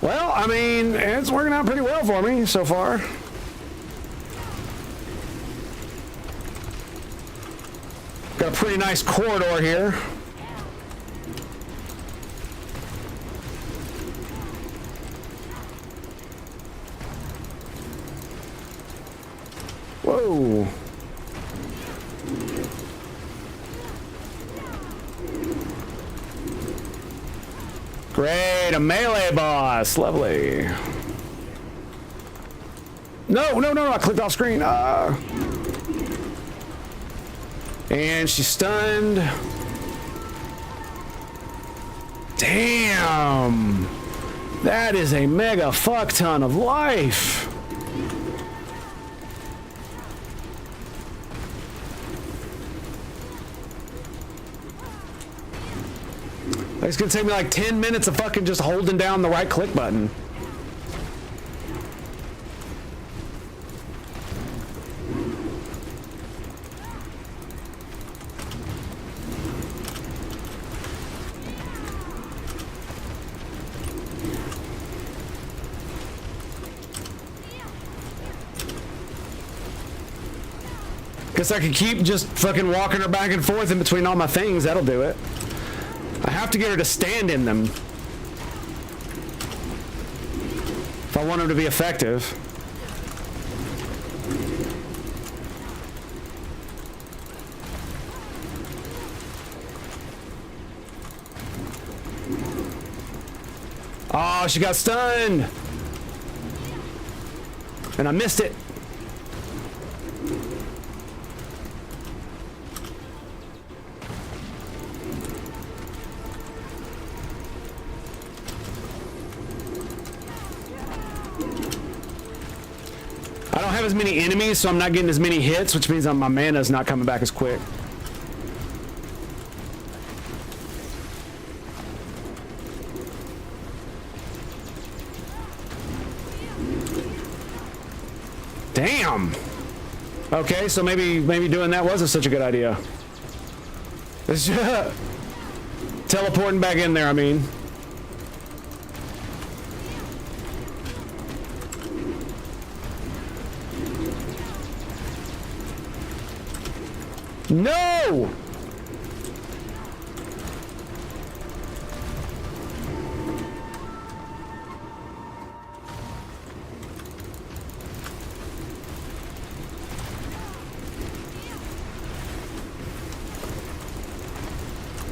Well, I mean, it's working out pretty well for me so far. Got a pretty nice corridor here. Whoa. Great, a melee boss. Lovely. No, I clicked off screen. And she's stunned. Damn. That is a mega fuck ton of life. It's gonna take me like 10 minutes of fucking just holding down the right click button. Guess I could keep just fucking walking her back and forth in between all my things. That'll do it. I have to get her to stand in them if I want them to be effective. Oh, she got stunned. And I missed it. I don't have as many enemies, so I'm not getting as many hits, which means my mana's not coming back as quick. Damn. Okay, so maybe doing that wasn't such a good idea. Teleporting back in there, I mean. No!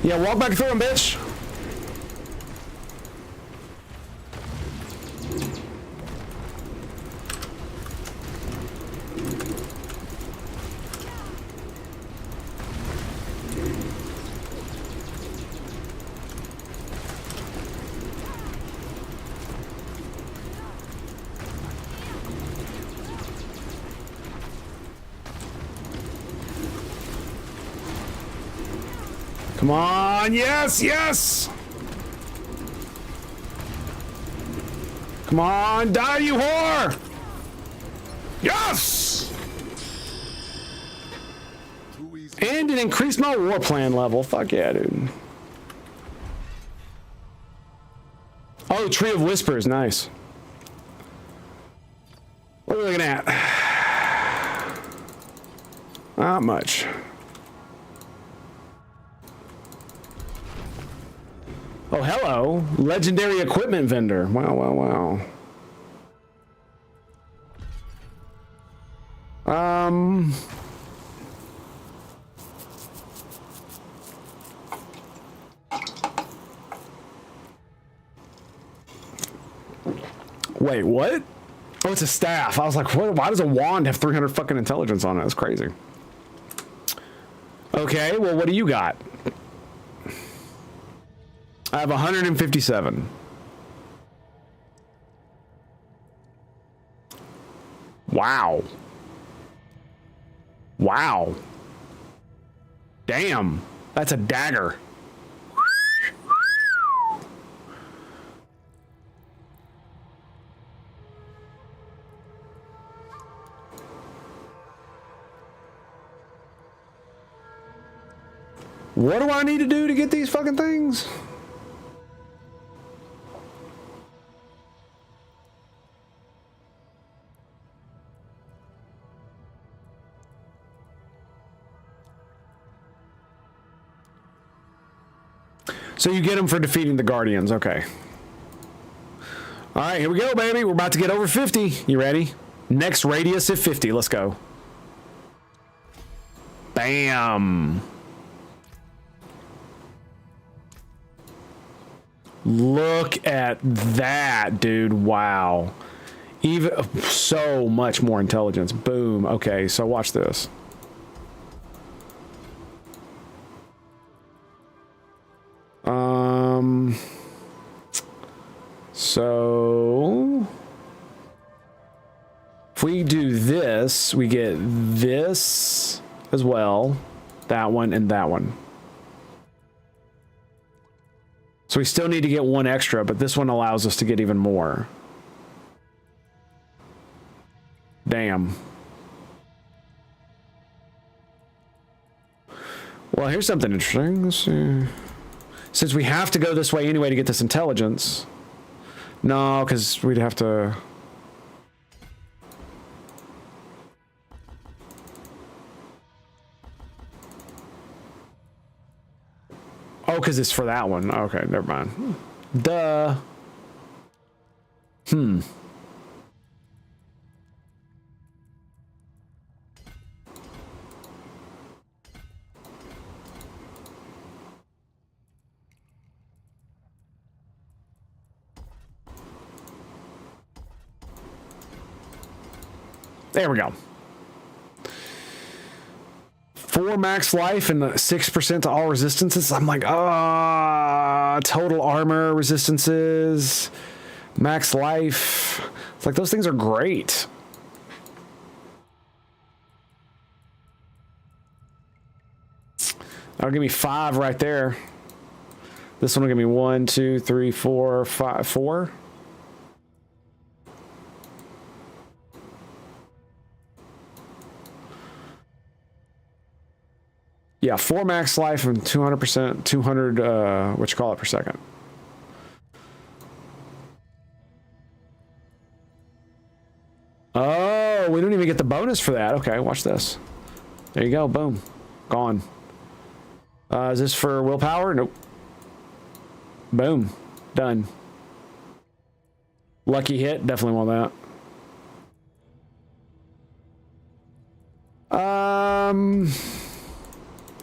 Yeah, walk back through him, bitch. Come on, yes, yes! Come on, die, you whore! Yes! And it increased my war plan level. Fuck yeah, dude. Oh, Tree of Whispers, nice. What are we looking at? Not much. Oh, hello. Legendary equipment vendor. Wow, wow, wow. Wait, what? Oh, it's a staff. I was like, what? Why does a wand have 300 fucking intelligence on it? That's crazy. Okay, well, what do you got? I have 157. Wow. Wow. Damn. That's a dagger. What do I need to do to get these fucking things? So you get them for defeating the Guardians. Okay. All right, here we go, baby. We're about to get over 50. You ready? Next radius at 50. Let's go. Bam. Look at that, dude. Wow. Even so much more intelligence. Boom. Okay, so watch this. So if we do this, we get this as well, that one and that one. So we still need to get one extra, but this one allows us to get even more. Damn. Well, here's something interesting. Let's see. Since we have to go this way anyway to get this intelligence. No, because we'd have to... Oh, because it's for that one. Okay, never mind. Duh. There we go. 4 max life and 6% to all resistances. I'm like, total armor resistances, max life. It's like those things are great. That'll give me 5 right there. This one will give me 1, 2, 3, 4, 5, 4. Yeah, 4 max life and 200%, 200, what you call it per second. Oh, we don't even get the bonus for that. Okay, watch this. There you go, boom. Gone. Is this for willpower? Nope. Boom. Done. Lucky hit, definitely want that.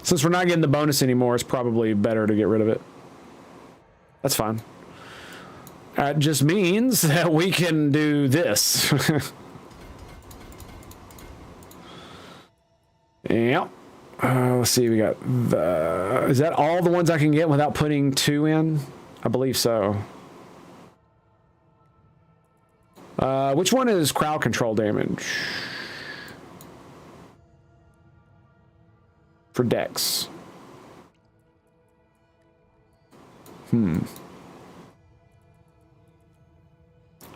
Since we're not getting the bonus anymore, it's probably better to get rid of it. That's fine. That just means that we can do this. Yep. Let's see, we got the... Is that all the ones I can get without putting 2 in? I believe so. Which one is crowd control damage? For Dex. I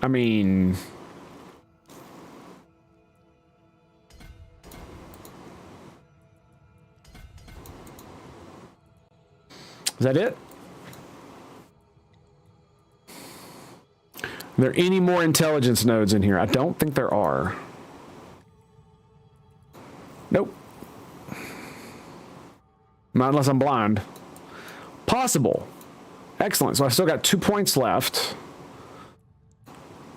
mean... Is that it? Are there any more intelligence nodes in here? I don't think there are. Nope. Not unless I'm blind. Possible. Excellent. So I still got 2 points left.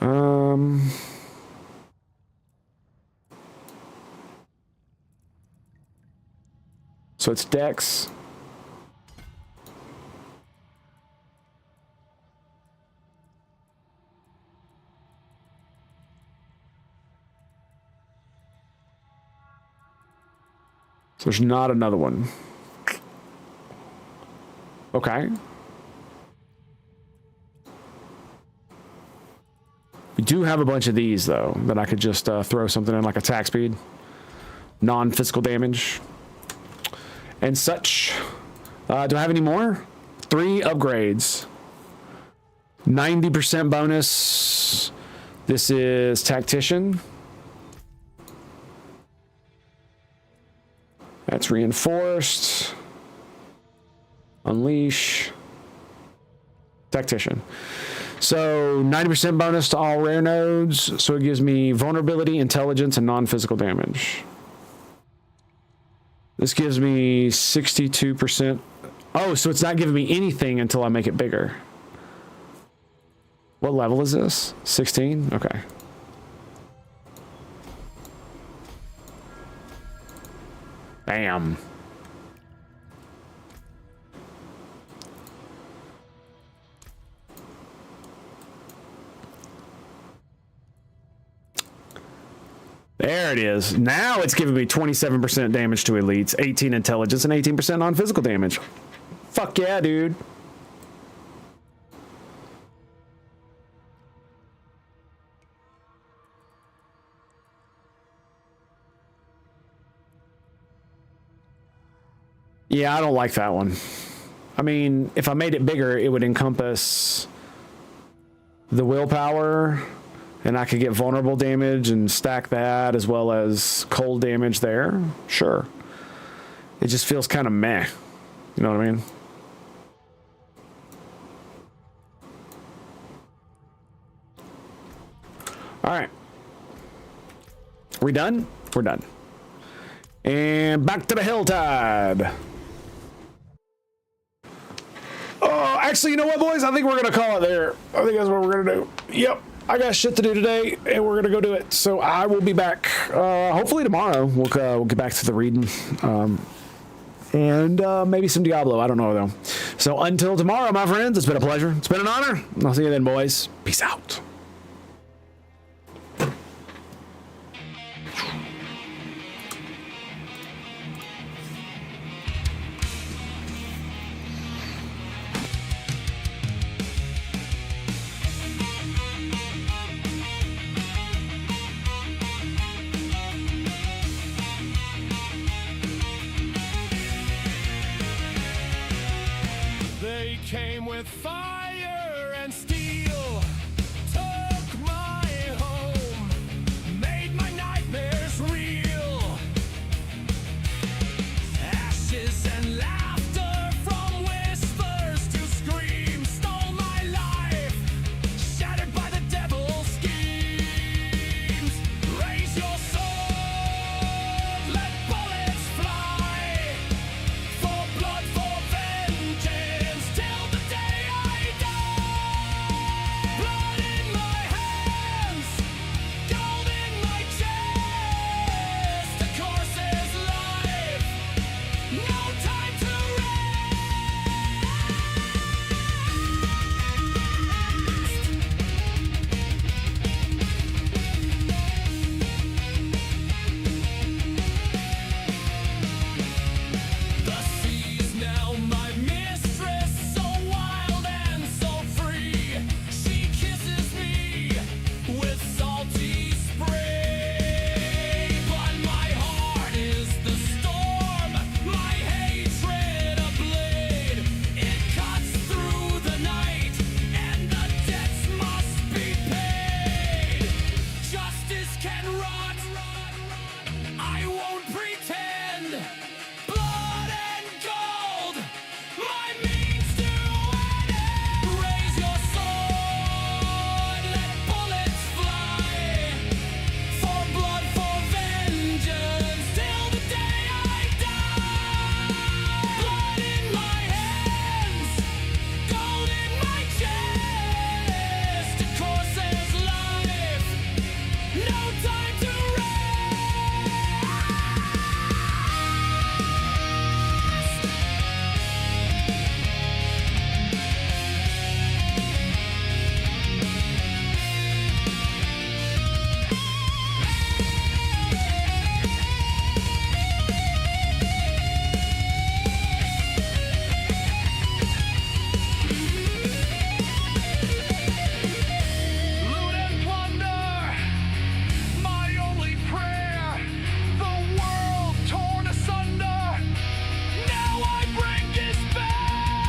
So it's Dex. So there's not another one. Okay. We do have a bunch of these, though, that I could just throw something in, like attack speed, non-physical damage, and such. Do I have any more? 3 upgrades. 90% bonus. This is Tactician. That's Reinforced. Unleash. Tactician. So 90% bonus to all rare nodes. So it gives me vulnerability, intelligence, and non-physical damage. This gives me 62%. Oh, so it's not giving me anything until I make it bigger. What level is this? 16? Okay. Bam. There it is. Now it's giving me 27% damage to elites, 18 intelligence, and 18% on physical damage. Fuck yeah, dude. Yeah, I don't like that one. I mean, if I made it bigger, it would encompass the willpower, and I could get vulnerable damage and stack that as well as cold damage there. Sure. It just feels kind of meh. You know what I mean? All right. We done? We're done. And back to the Hilltide. Oh, actually, you know what, boys? I think we're going to call it there. I think that's what we're going to do. Yep. I got shit to do today, and we're going to go do it. So I will be back. Hopefully tomorrow. We'll get back to the reading. And maybe some Diablo. I don't know, though. So until tomorrow, my friends, it's been a pleasure. It's been an honor. I'll see you then, boys. Peace out.